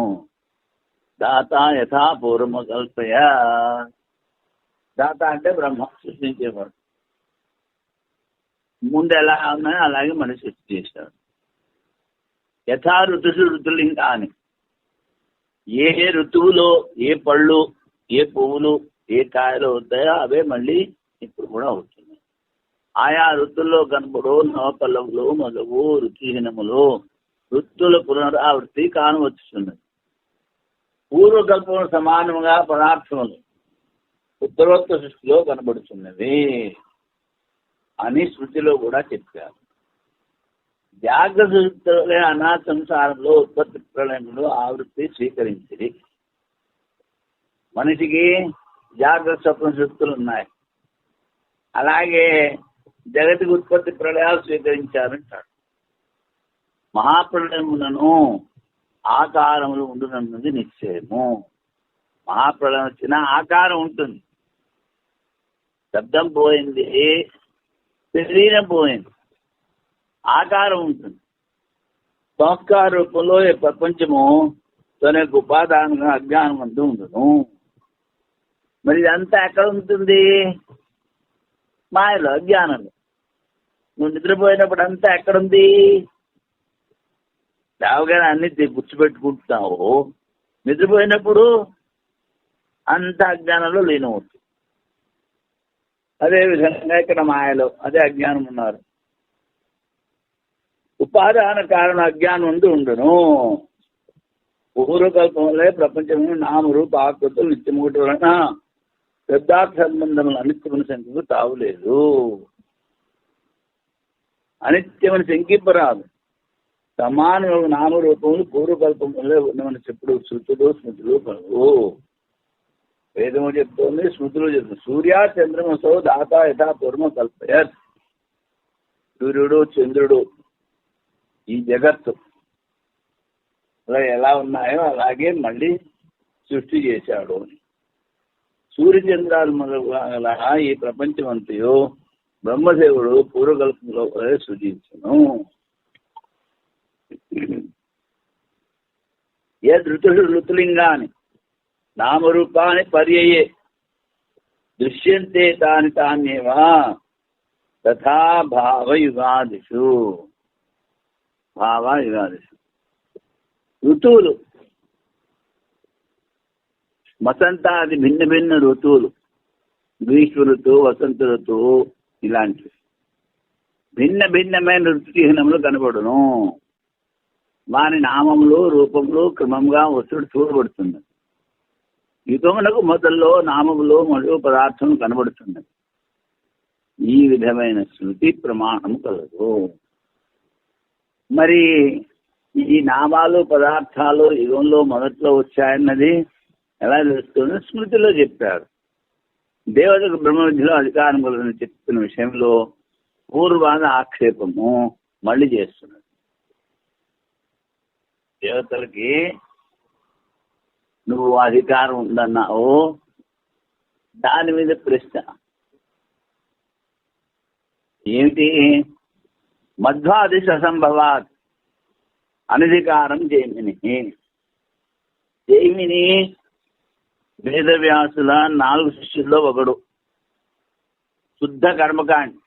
దాత యథా పూర్వము కల్పయ. దాత అంటే బ్రహ్మ సృష్టించేవాడు. ముందు ఎలా ఉన్నాయో అలాగే మనిషి సృష్టి చేశాడు. యథా ఋతుసు ఋతులింగా అని ఏ ఋతువులో ఏ పళ్ళు, ఏ పువ్వులు, ఏ కాయలు అవుతాయో అవే మళ్ళీ ఇప్పుడు కూడా అవుతున్నాయి. ఆయా ఋతుల్లో కనపడు నవపల్లవులు మొదలు ఋతుహీనములు ఋతువుల పునరావృత్తి కానవచ్చున్నది. పూర్వకల్పము సమానముగా పదార్థములు ఉత్తరోత్తర సృష్టిలో కనబడుతున్నవి అని శృతిలో కూడా చెప్పారు. జాగ్రత్త సృష్టిలో అనాథ సంసారంలో ఉత్పత్తి ప్రళయములు ఆవృత్తి స్వీకరించింది. మనిషికి జాగ్రత్త స్వప్న సృష్టిలు ఉన్నాయి, అలాగే జగతికి ఉత్పత్తి ప్రళయాలు స్వీకరించారంటాడు. మహాప్రళయములను ఆకారములు ఉండునన్నది నిశ్చయము. మహాప్రళయం వచ్చిన ఆకారం ఉంటుంది. శబ్దం పోయింది, శరీరం పోయింది, ఆకారం ఉంటుంది. సంస్కార రూపంలో ఈ ప్రపంచము తన యొక్క ఉపాదానంగా అజ్ఞానం అంటూ ఉండను. మరి ఇదంతా ఎక్కడ ఉంటుంది? మాయలో, అజ్ఞానంలో. నువ్వు నిద్రపోయినప్పుడు అంతా ఎక్కడుంది? లేవగానే అన్ని గుర్తుపెట్టుకుంటున్నావు, నిద్రపోయినప్పుడు అంత అజ్ఞానంలో లీనమవుతుంది. అదేవిధంగా ఇక్కడ మాయలో అదే అజ్ఞానం ఉన్నారు. ఉపాదాన కారణ అజ్ఞానం ఉండను. పూర్వకల్పంలో ప్రపంచంలో నామరూప ఆకృతులు నిత్యమూటి వలన శబ్దార్థ సంబంధములు అనిత్యమైన శంకకు తావులేదు. అనిత్యమని శంకింపరాదు. సమానమైన నామరూపములు పూర్వకల్పంలో ఉన్నమని చెప్పుడు శృతులు స్మృతులు కలవు. వేదము చెప్తోంది, స్మృతులు చెప్తుంది. సూర్య చంద్రమసో దాత యథా పూర్వం కల్పయత్. సూర్యుడు, చంద్రుడు, ఈ జగత్తు అలా ఎలా ఉన్నాయో అలాగే మళ్ళీ సృష్టి చేశాడు. సూర్యచంద్రాలు మొదల ఈ ప్రపంచం అంతయో బ్రహ్మదేవుడు పూర్వకల్పంలో సృజించను. ఏ ఋతుడు ఋతులింగాని నామరూపాన్ని పర్యయే దృశ్యంతే తాని తాన్యేవా తథా భావయుగాదిషు. భావయుగాదిషు ఋతువులు, వసంతాది భిన్న భిన్న ఋతువులు, గ్రీష్మ ఋతువు, వసంత ఋతువు, ఇలాంటివి భిన్న భిన్నమైన ఋతుచిహ్నములు కనబడును. వాని నామములు రూపములు క్రమంగా వస్తుడు చూడబడుతుంది. యుగమునకు మొదల్లో నామములో మరియు పదార్థం కనబడుతున్నది. ఈ విధమైన శృతి ప్రమాణము కలదు. మరి ఈ నామాలు పదార్థాలు యుగంలో మొదట్లో వచ్చాయన్నది ఎలా తెలుస్తుంది? స్మృతిలో చెప్పారు. దేవతకు బ్రహ్మ విద్యలో అధికారం కలదని చెప్తున్న విషయంలో పూర్వాద ఆక్షేపము మళ్ళీ చేస్తున్నది. దేవతలకి నువ్వు అధికారం ఉందన్నావు, దాని మీద ప్రశ్న ఏమిటి? మధ్వాదిశ అసంభవాత్ అనధికారం జైమిని. జైమిని వేదవ్యాసుల 4 శిష్యుల్లో ఒకడు. శుద్ధ కర్మకాండి,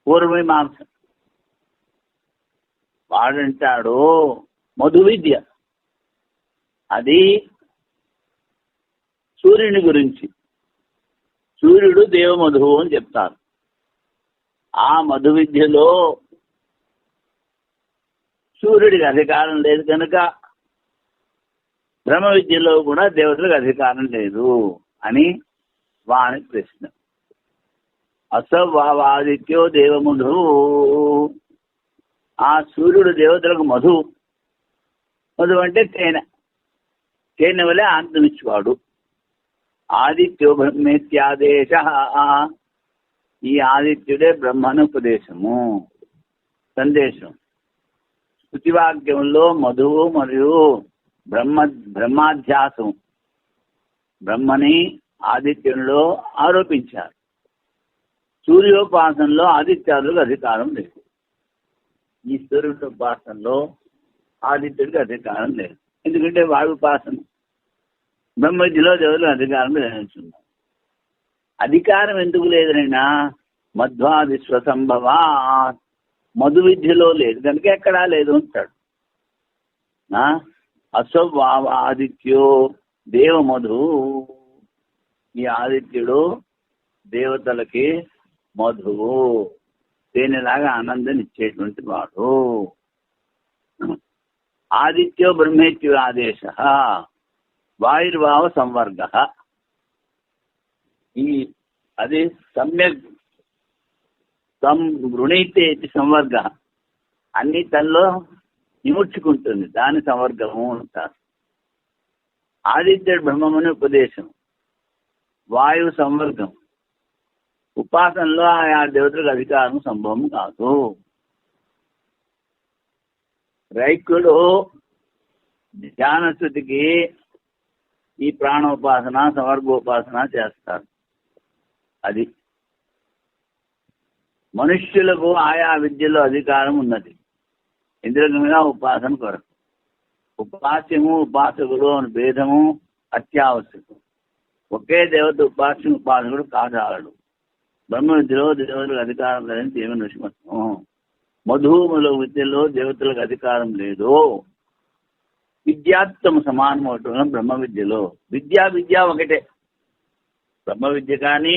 పూర్వమీమాంస. వాడంటాడు మధు విద్య అది సూర్యుని గురించి. సూర్యుడు దేవమధువు అని చెప్తారు. ఆ మధు విద్యలో సూర్యుడికి అధికారం లేదు కనుక బ్రహ్మ విద్యలో కూడా దేవతలకు అధికారం లేదు అని వాని ప్రశ్న. అసవాదిత్యో దేవమధు. ఆ సూర్యుడు దేవతలకు మధు. మధు అంటే తేనె. తేనె వలె ఆనందమిచ్చువాడు. ఆదిత్యో బ్రహ్మేత్యాదేశ. ఈ ఆదిత్యుడే బ్రహ్మనుపదేశము, సందేశం. శృతివాక్యంలో మధువు మరియు బ్రహ్మాధ్యాసం బ్రహ్మని ఆదిత్యంలో ఆరోపించారు. సూర్యోపాసనలో ఆదిత్యాదులకు అధికారం లేదు. ఈ సూర్యోపాసనలో ఆదిత్యుడికి అధికారం లేదు. ఎందుకంటే వాయుపాసన బ్రహ్మ విద్యలో దేవుడు అధికారం లేదంటున్నారు. అధికారం ఎందుకు లేదనైనా మధ్వాది స్వసంభవా, మధు విద్యలో లేదు కనుక ఎక్కడా లేదు అంటాడు. ఆదిత్యో దేవమధు. ఈ ఆదిత్యుడు దేవతలకి మధువు, తేనెలాగా ఆనందాన్నిచ్చేటువంటి వాడు. ఆదిత్యో బ్రహ్మేత్యు ఆదేశ వాయుర్భావ సంవర్గ. ఈ అది సమ్యక్ వృణీతే సంవర్గ. అన్ని తనలో నిముడ్చుకుంటుంది, దాని సంవర్గము అంటారు. ఆదిత్యుడు బ్రహ్మముని ఉపదేశం, వాయువు సంవర్గం. ఉపాసనలో ఆయా దేవతలకు అధికారం సంభవం కాదు. రైకుడు ధ్యానస్థుతికి ఈ ప్రాణోపాసన సమర్గోపాసన చేస్తారు. అది మనుష్యులకు ఆయా విద్యలో అధికారం ఉన్నది. ఇంద్రియంగా ఉపాసన కొరకు ఉపాస్యము ఉపాసకుడు అని భేదము అత్యావశ్యకం. ఒకే దేవత ఉపాస్యం ఉపాసకుడు కాదాలడు. బ్రహ్మ విద్యలో దేవతలకు అధికారం లేదని ఏమి నిష్మత్వం. మధువుల విద్యలో దేవతలకు అధికారం లేదు. విద్యాత్మ సమానం అవుతున్న బ్రహ్మ విద్యలో విద్య ఒకటే. బ్రహ్మ విద్య కానీ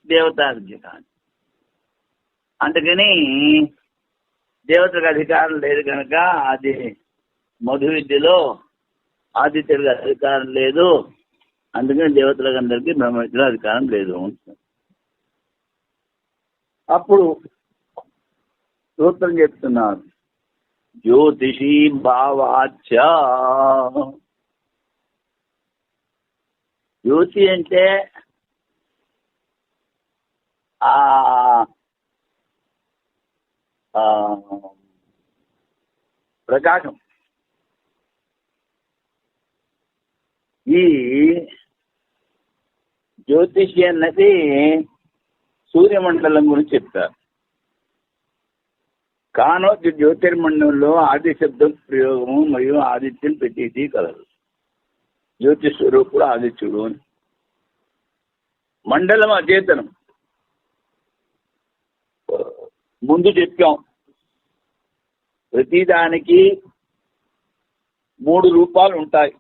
దేవతా విద్య కానీ. అందుకని దేవతలకు అధికారం లేదు కనుక అది మధు విద్యలో ఆదిత్యుడికి అధికారం లేదు. అందుకని దేవతలకు అందరికీ బ్రహ్మ విద్యలో అధికారం లేదు. అప్పుడు సూత్రం చెప్తున్నారు. జ్యోతిషీ భావాచ. జ్యోతి అంటే ప్రకాశం. ఈ జ్యోతిషి అన్నది సూర్యమండలం గురించి చెప్తారు. కానో జ్యోతిర్మండలంలో ఆది శబ్దం ప్రయోగము మరియు ఆదిత్యం ప్రతీతి కలదు. జ్యోతి స్వరూపుడు ఆదిత్యుడు అని. మండలం అచేతనం ముందు చెప్పాం. ప్రతిదానికి 3 రూపాలు ఉంటాయి.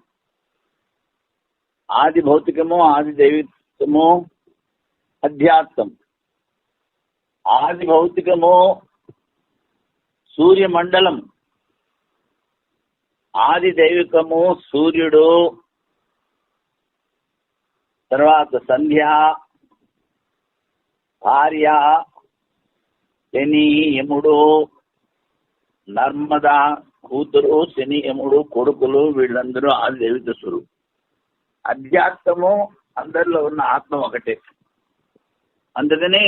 ఆది భౌతికము, ఆది దైవికము, అధ్యాత్మం. ఆది భౌతికము సూర్యమండలం, ఆది దైవికము సూర్యుడు, తర్వాత సంధ్య, భార్య, శని, యముడు, నర్మద, కూతురు, శని, యముడు, కొడుకులు, వీళ్ళందరూ ఆది దేవతసులు. అధ్యాత్మము అందరిలో ఉన్న ఆత్మ ఒకటే. అందుకని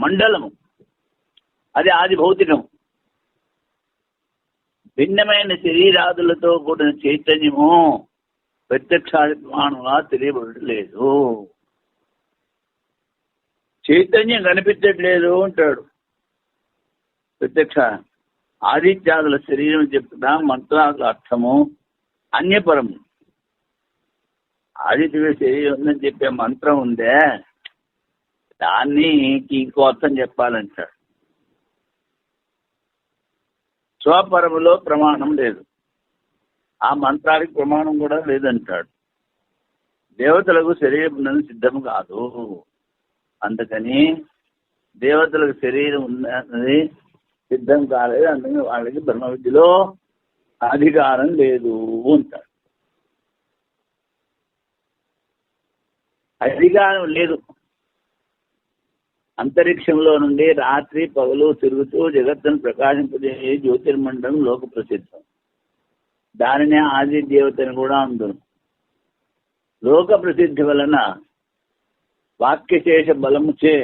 మండలము అది ఆది భౌతికం. భిన్నమైన శరీరాదులతో కూడిన చైతన్యము ప్రత్యక్షాత్మానంగా తెలియబడలేదు. చైతన్యం కనిపించట్లేదు అంటాడు. ప్రత్యక్ష ఆదిత్యాదుల శరీరం చెప్తున్నా మంత్రాల అర్థము అన్యపరము. ఆదిత్యుల శరీరం ఉందని చెప్పే మంత్రం ఉందే, దాన్ని ఇంకో అర్థం చెప్పాలంటాడు. స్వపరములో ప్రమాణం లేదు, ఆ మంత్రానికి ప్రమాణం కూడా లేదంటాడు. దేవతలకు శరీరం సిద్ధం కాదు, అందుకని దేవతలకు శరీరం ఉన్నది సిద్ధం కాలేదు, అందుకని వాళ్ళకి బ్రహ్మ విద్యలో అధికారం లేదు అంటాడు. అధికారం లేదు. అంతరిక్షంలో నుండి రాత్రి పగలు తిరుగుతూ జగత్తును ప్రకాశింపజేసే జ్యోతిర్మండలం లోక ప్రసిద్ధం. దానినే ఆది దేవతని కూడా అందును. లోక ప్రసిద్ధి వలన వాక్యశేష బలముచే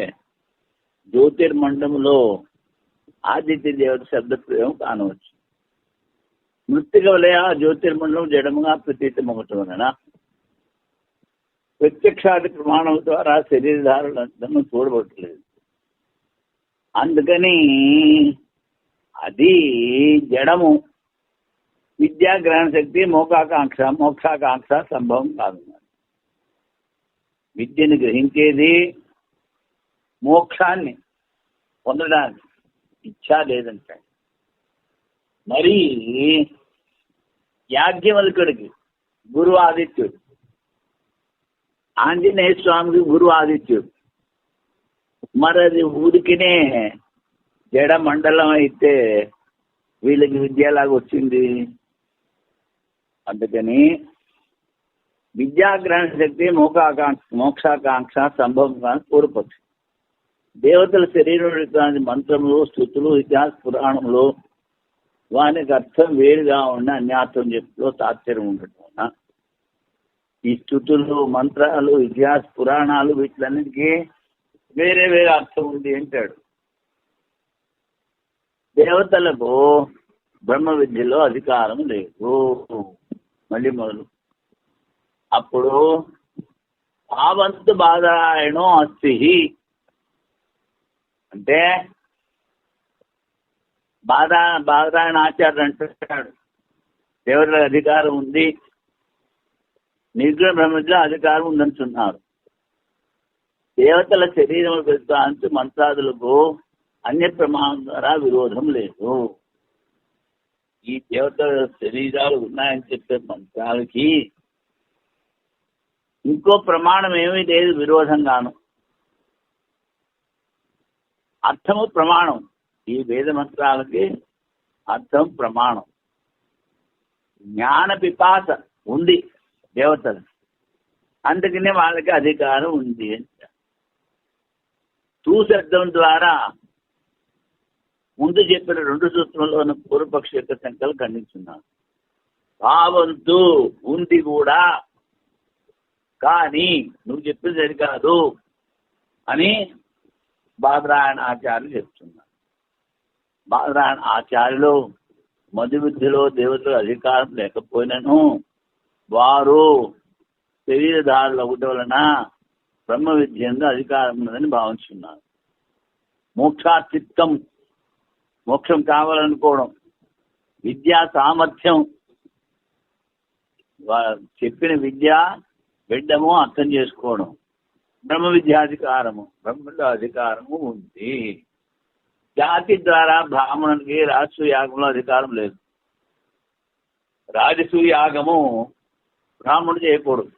జ్యోతిర్మండలంలో ఆదిత్య దేవత శబ్దప్రయోగం కానవచ్చు. మృత్తిక వలయ జ్యోతిర్మండలం జడముగా ప్రతీతమవటం వలన ప్రత్యక్షాది ప్రమాణం ద్వారా శరీరధారులందరూ చూడబట్టలేదు. అందుకని అది జడము. విద్యాగ్రహణ శక్తి మోక్షాకాంక్ష సంభవం కాదు. విద్యను గ్రహించేది మోక్షాన్ని పొందడానికి ఇచ్చా లేదంటే. మరి యాజ్ఞవల్కుడికి గురువు ఆదిత్యుడు, ఆంజనేయ స్వామికి గురువు ఆదిత్యుడు. మరి అది ఊరికినే జడ మండలం అయితే వీళ్ళకి విద్యలాగా వచ్చింది. అందుకని విద్యాగ్రహణ శక్తి మోక్షాకాంక్ష సంభవం పూర్వపక్షి. దేవతల శరీరం మంత్రములు, స్థుతులు, ఇతిహాస పురాణంలో వానికి అర్థం వేరుగా ఉన్న అన్యార్థం చెప్పులో తాత్పర్యం ఉండటం. ఈ స్థుతులు, మంత్రాలు, ఇతిహాస పురాణాలు వీటిలన్నిటికీ వేరే వేరే అర్థం ఉంది అంటాడు. దేవతలకు బ్రహ్మ విద్యలో అధికారం లేదు. మళ్ళీ మొదలు. అప్పుడు ఆవంతు బాధాయణో అస్తి అంటే బాధాయణ ఆచార్యుడు అంటాడు దేవతలకు అధికారం ఉంది, నిర్గుణ బ్రహ్మలో అధికారం ఉందంటున్నారు. దేవతల శరీరం పెద్ద మంత్రాదులకు అన్య ప్రమాణం ద్వారా విరోధం లేదు. ఈ దేవతల శరీరాలు ఉన్నాయని చెప్పే మంత్రాలకి ఇంకో ప్రమాణం ఏమీ లేదు విరోధంగాను. అర్థము ప్రమాణం. ఈ వేద మంత్రాలకి అర్థం ప్రమాణం. జ్ఞాన పిపాస ఉంది దేవతలు, అందుకనే వాళ్ళకి అధికారం ఉంది అంట. శబ్దం ద్వారా ముందు చెప్పిన 2 సూత్రంలో ఉన్న పూర్వపక్ష యొక్క శంకలు ఖండించున్నాను. భావంతు ఉంది కూడా, కానీ నువ్వు చెప్పింది సరికాదు అని బాదరాయణ ఆచార్యులు చెప్తున్నారు. బాదరాయణ ఆచార్యులు మధుబుద్ధిలో దేవతలు అధికారం లేకపోయినను వారు శరీరధారులు ఒకటి వలన బ్రహ్మ విద్యంలో అధికారం ఉన్నదని భావించున్నారు. మోక్షార్థిత్వం, మోక్షం కావాలనుకోవడం, విద్యా సామర్థ్యం, చెప్పిన విద్య విడ్డము అర్థం చేసుకోవడం, బ్రహ్మ విద్యాధికారము, బ్రహ్మలో అధికారము ఉంది. జాతి ద్వారా బ్రాహ్మణునికి రాజసూయ యాగంలో అధికారం లేదు. రాజసూయ యాగము బ్రాహ్మణుడు చేయకూడదు.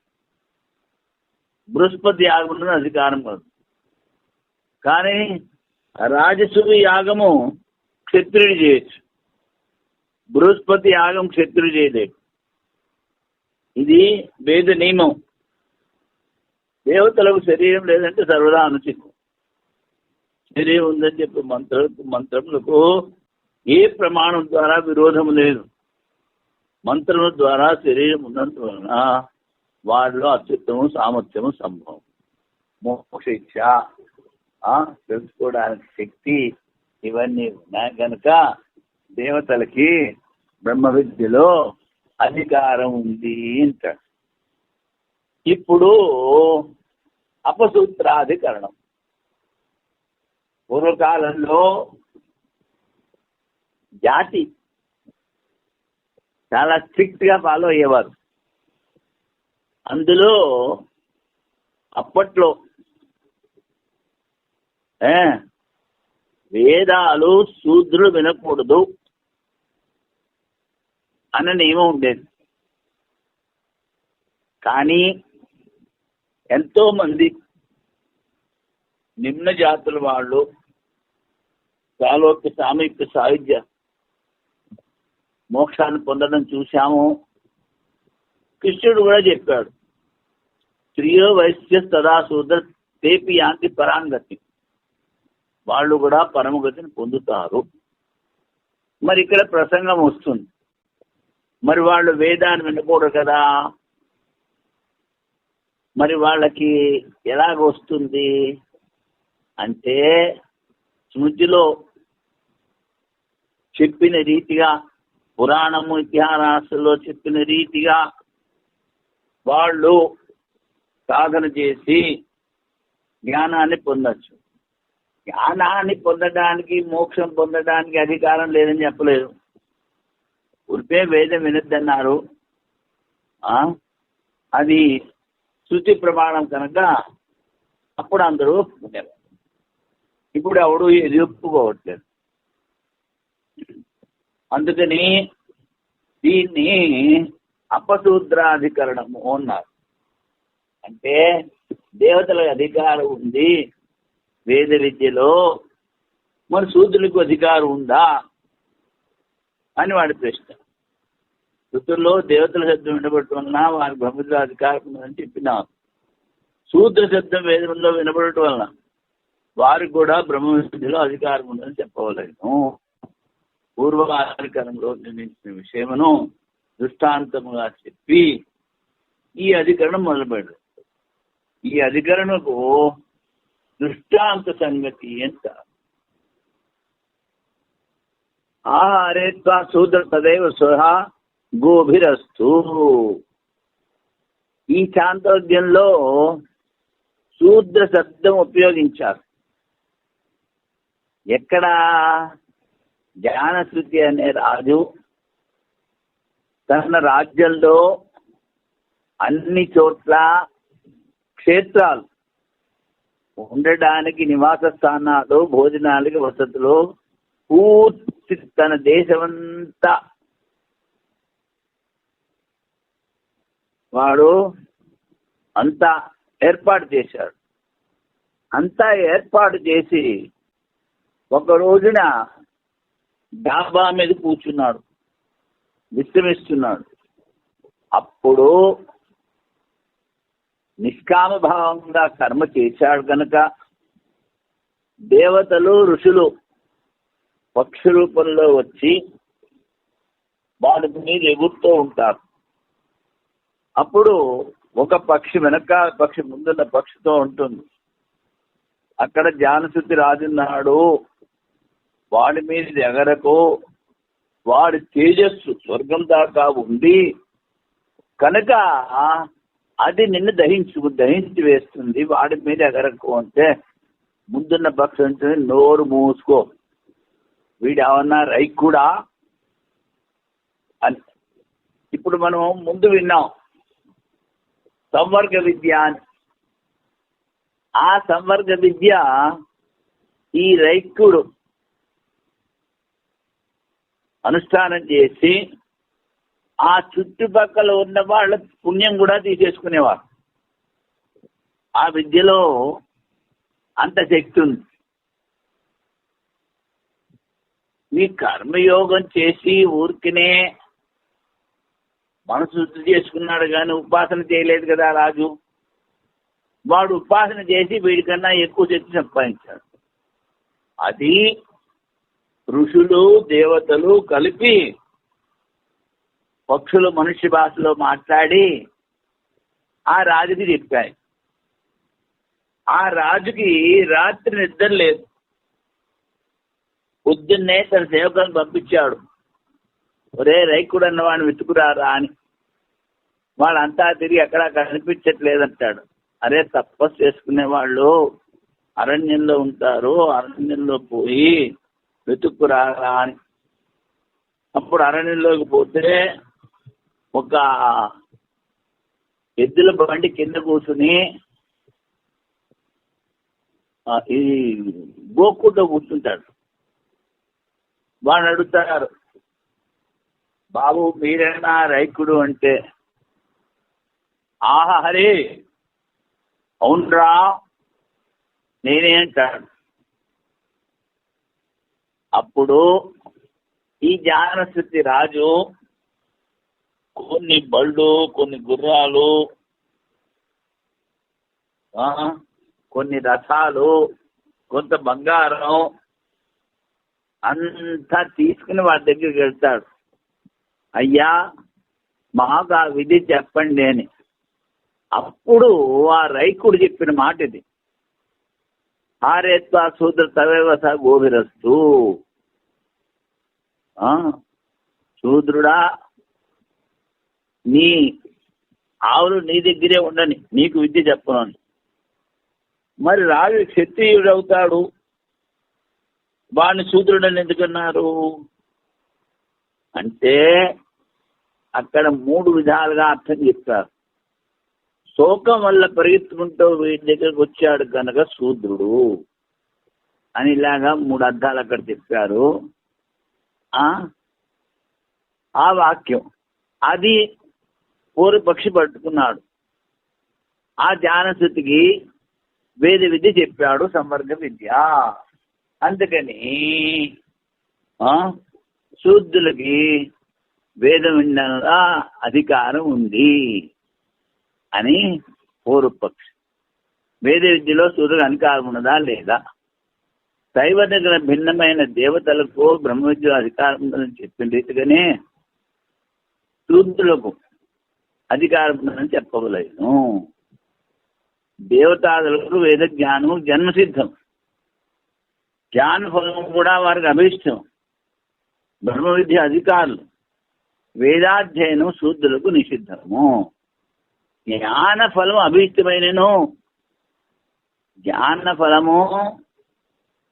బృహస్పతి యాగంలో అధికారం కాదు. కానీ రాజసూయ యాగము క్షత్రుడు చేయొచ్చు, బృహస్పతి యాగం క్షత్రుడు చేయలేదు. ఇది వేద నియమం. దేవతలకు శరీరం లేదంటే సర్వదా అనుచితం. శరీరం ఉందని చెప్పి మంత్రములకు ఏ ప్రమాణం ద్వారా విరోధం లేదు. మంత్రముల ద్వారా శరీరం ఉన్నందువలన వారిలో అత్యుత్తమం సామర్థ్యము సంభవం. మోక్ష ఇచ్చ, తెలుసుకోవడానికి శక్తి, ఇవన్నీ ఉన్నాయి కనుక దేవతలకి బ్రహ్మ విద్యలో అధికారం ఉంది అంటాడు. ఇప్పుడు అపసూత్రాధికరణం. పూర్వకాలంలో జాతి చాలా స్ట్రిక్ట్ గా ఫాలో అయ్యేవారు. అందులో అప్పట్లో వేదాలు శూద్రులు వినకూడదు అన్న నియమం ఉండేది. కానీ ఎంతో మంది నిమ్న జాతుల వాళ్ళు సాలోక్య సామీప్య సాయుధ్య మోక్షాన్ని పొందడం చూశాము. కృష్ణుడు కూడా చెప్పాడు, స్త్రియో వైశ్య సదా శూద్ర తేపి యాంతి పరాంగతి, వాళ్ళు కూడా పరమగతిని పొందుతారు. మరి ఇక్కడ ప్రసంగం వస్తుంది, మరి వాళ్ళు వేదాన్ని వినకూడదు కదా, మరి వాళ్ళకి ఎలాగొస్తుంది అంటే స్మృతిలో చెప్పిన రీతిగా, పురాణము ఇతిహాసాల్లో చెప్పిన రీతిగా వాళ్ళు సాధన చేసి జ్ఞానాన్ని పొందొచ్చు. జ్ఞానాన్ని పొందడానికి, మోక్షం పొందడానికి అధికారం లేదని చెప్పలేదు. ఉరిపే వేదం వినొద్దన్నారు. అది శృతి ప్రమాణం కనుక అప్పుడు అందరూ ఒప్పుకునేవారు. ఇప్పుడు ఎవడు ఇది ఒప్పుకోవట్లేదు. అందుకని దీన్ని అపశూద్రాధికరణము అన్నారు. అంటే దేవతలకు అధికారం ఉంది వేద విద్యలో, మరి శూద్రులకు అధికారం ఉందా అని వాడి ప్రశ్న. శృతుల్లో దేవతల శబ్దం వినబడటం వలన వారి బ్రహ్మలో అధికారం ఉందని చెప్పినారు. శూద్ర శబ్దం వేదంలో వినబడటం వలన వారికి కూడా బ్రహ్మ విద్యలో అధికారం ఉందని చెప్పవలేను. పూర్వాధికారంలో నిర్ణయించిన విషయమును దృష్టాంతముగా చెప్పి ఈ అధికరణం మొదలుపెట్టారు. ఈ అధికరణకు దృష్టాంత సంగతి ఎంత ఆహారే శూద్ర తదైవ స్వహ గోభిరస్తు. ఈ చాంద్రోగ్యంలో శూద్ర శబ్దం ఉపయోగించారు. ఎక్కడ? జ్ఞానశృతి అనే రాజు తన రాజ్యంలో అన్ని చోట్ల క్షేత్రాలు ఉండడానికి, నివాస స్థానాలు, భోజనాలకి వసతులు, పూర్తి తన దేశమంతా వాడు అంతా ఏర్పాటు చేశాడు. అంతా ఏర్పాటు చేసి ఒక రోజున డాబా మీద కూర్చున్నాడు, విశ్రమిస్తున్నాడు. అప్పుడు నిష్కామ భావంగా కర్మ చేశాడు కనుక దేవతలు, ఋషులు పక్షి రూపంలో వచ్చి వాడి మీద ఎగురుతూ ఉంటారు. అప్పుడు ఒక పక్షి వెనక పక్షి ముందున్న పక్షితో ఉంటుంది. అక్కడ జ్ఞానశుద్ధి రాజున్నాడు, వాడి మీద ఎగరకు, వాడి తేజస్సు స్వర్గం దాకా ఉంది కనుక అది నిన్ను దహించి వేస్తుంది, వాడి మీద ఎగరకు అంటే ముందున్న పక్షి అంటే నోరు మూసుకో, వీడు ఏమన్నా రైక్కుడా అని. ఇప్పుడు మనం ముందు విన్నాం సంవర్గ విద్య అని. ఆ సంవర్గ విద్య ఈ రైక్కుడు అనుష్ఠానం చేసి ఆ చుట్టుపక్కల ఉన్న వాళ్ళ పుణ్యం కూడా తీసేసుకునేవారు. ఆ విద్యలో అంత శక్తి ఉంది. మీ కర్మయోగం చేసి ఊరికినే మనసు శుద్ధి చేసుకున్నాడు కానీ ఉపాసన చేయలేదు కదా రాజు. వాడు ఉపాసన చేసి వీడికన్నా ఎక్కువ శక్తి సంపాదించాడు. అది ఋషులు దేవతలు కలిపి పక్షులు మనుష్య భాషలో మాట్లాడి ఆ రాజుకి చెప్పాయి. ఆ రాజుకి రాత్రి నిద్ర లేదు. పొద్దున్నే తన సేవకులను పంపించాడు, ఒరే రైకుడు అన్నవాడిని వెతుకురారా అని. వాళ్ళంతా తిరిగి ఎక్కడా కనిపించట్లేదంటాడు. అరే తపస్సు చేసుకునే వాళ్ళు అరణ్యంలో ఉంటారు, అరణ్యంలో పోయి వెతుక్కురారా అని. అప్పుడు అరణ్యంలోకి పోతే ఒక ఎద్దుల బండి కింద కూర్చుని ఈ గోకుట్లో కూర్చుంటాడు. వాడు అడుగుతారు, బాబు మీరేనా రైకుడు అంటే, ఆహా హరి అవునరా నేనే అంటాడు. అప్పుడు ఈ జ్ఞానశక్తి రాజు కొన్ని బళ్ళు, కొన్ని గుర్రాలు, కొన్ని రథాలు, కొంత బంగారం అంతా తీసుకుని వాడి దగ్గరికి వెళ్తాడు. అయ్యా మాకు ఆ విధి చెప్పండి అని. అప్పుడు ఆ రైకుడు చెప్పిన మాట ఇది, హారేత్వా శూద్ర తవేవస గోవిరస్తు. శూద్రుడా నీ ఆవులు నీ దగ్గరే ఉండని, నీకు విద్య చెప్పను. మరి రాజు క్షత్రియుడవుతాడు, వాడిని శూద్రుడని ఎందుకన్నారు అంటే అక్కడ 3 విధాలుగా అర్థం చెప్తారు. శోకం వల్ల పరిగెత్తుకుంటూ వీడి దగ్గరకు వచ్చాడు కనుక శూద్రుడు అని ఇలాగా 3 అర్థాలు అక్కడ చెప్పారు. ఆ వాక్యం అది పూర్వపక్షి పట్టుకున్నాడు. ఆ జ్ఞానశృతికి వేద విద్య చెప్పాడు, సంవర్గ విద్య. అందుకని శూద్రులకి వేదం వినడంలో అధికారం ఉంది అని పూర్వపక్షి. వేద విద్యలో శూద్రులకు అధికారం ఉన్నదా లేదా? దైవ దగ్గర భిన్నమైన దేవతలకు బ్రహ్మ విద్యలో అధికారం ఉందని చెప్పిన రీతిగానే శూద్రులకు అధికారం ఉందని చెప్పవలేను. దేవతాదులకు వేద జ్ఞానం జన్మసిద్ధం, జ్ఞాన ఫలం కూడా వారికి అభీష్టం. బ్రహ్మ విద్య అధికారులు, వేదాధ్యయనం శూద్రులకు నిషిద్ధము. జ్ఞాన ఫలం అభీష్టమైనను, జ్ఞాన ఫలము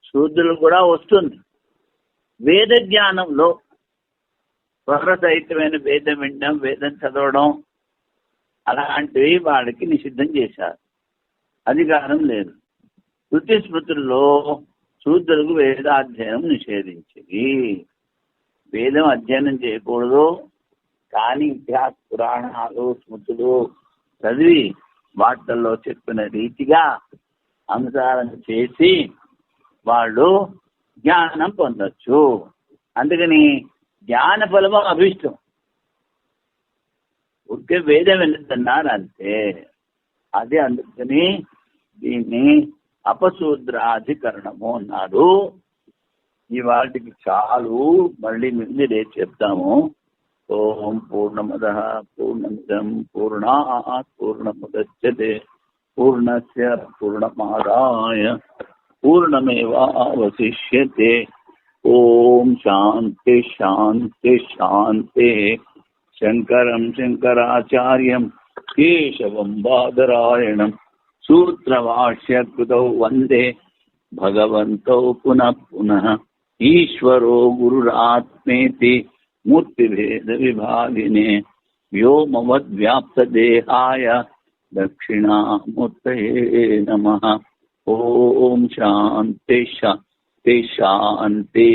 శూద్రులకు కూడా వస్తుంది. వేద జ్ఞానంలో స్వరసహితమైన వేదం వినడం, వేదం చదవడం అలాంటివి వాడికి నిషిద్ధం చేశారు, అధికారం లేదు. శృతి స్మృతుల్లో శూద్రులకు వేదాధ్యయనం నిషేధించింది. వేదం అధ్యయనం చేయకూడదు, కానీ ఇతిహాస పురాణాలు స్మృతులు చదివి వాటిల్లో చెప్పిన రీతిగా అనుసారం చేసి వాళ్ళు జ్ఞానం పొందొచ్చు. అందుకని జ్ఞాన ఫలము అభిష్టం, ఒకే వేదం వెళ్ళుతున్నారు అంతే. అది అందుకని దీన్ని అపశూద్రాధికరణము అన్నాడు. ఈ వాటికి చాలు, మళ్ళీ ముందు రేపు చెప్తాము. ఓం పూర్ణమదః పూర్ణమిదం పూర్ణాత్ పూర్ణముదచ్యతే పూర్ణస్య పూర్ణమాదాయ పూర్ణమేవావశిష్యతే. ఓం శాంతి శాంతి శాంతి. శంకరం శంకరాచార్యం కేశవం బాదరాయణం సూత్రభాష్యకృతౌ వందే భగవంతౌ పునః పునః. ఈశ్వరో గురురాత్మేతి మూర్తిభేద విభాగినే వ్యోమవద్వ్యాప్తదేహాయ దక్షిణామూర్తయే నమః. ఓం శాంతి శాంతి శాంతి.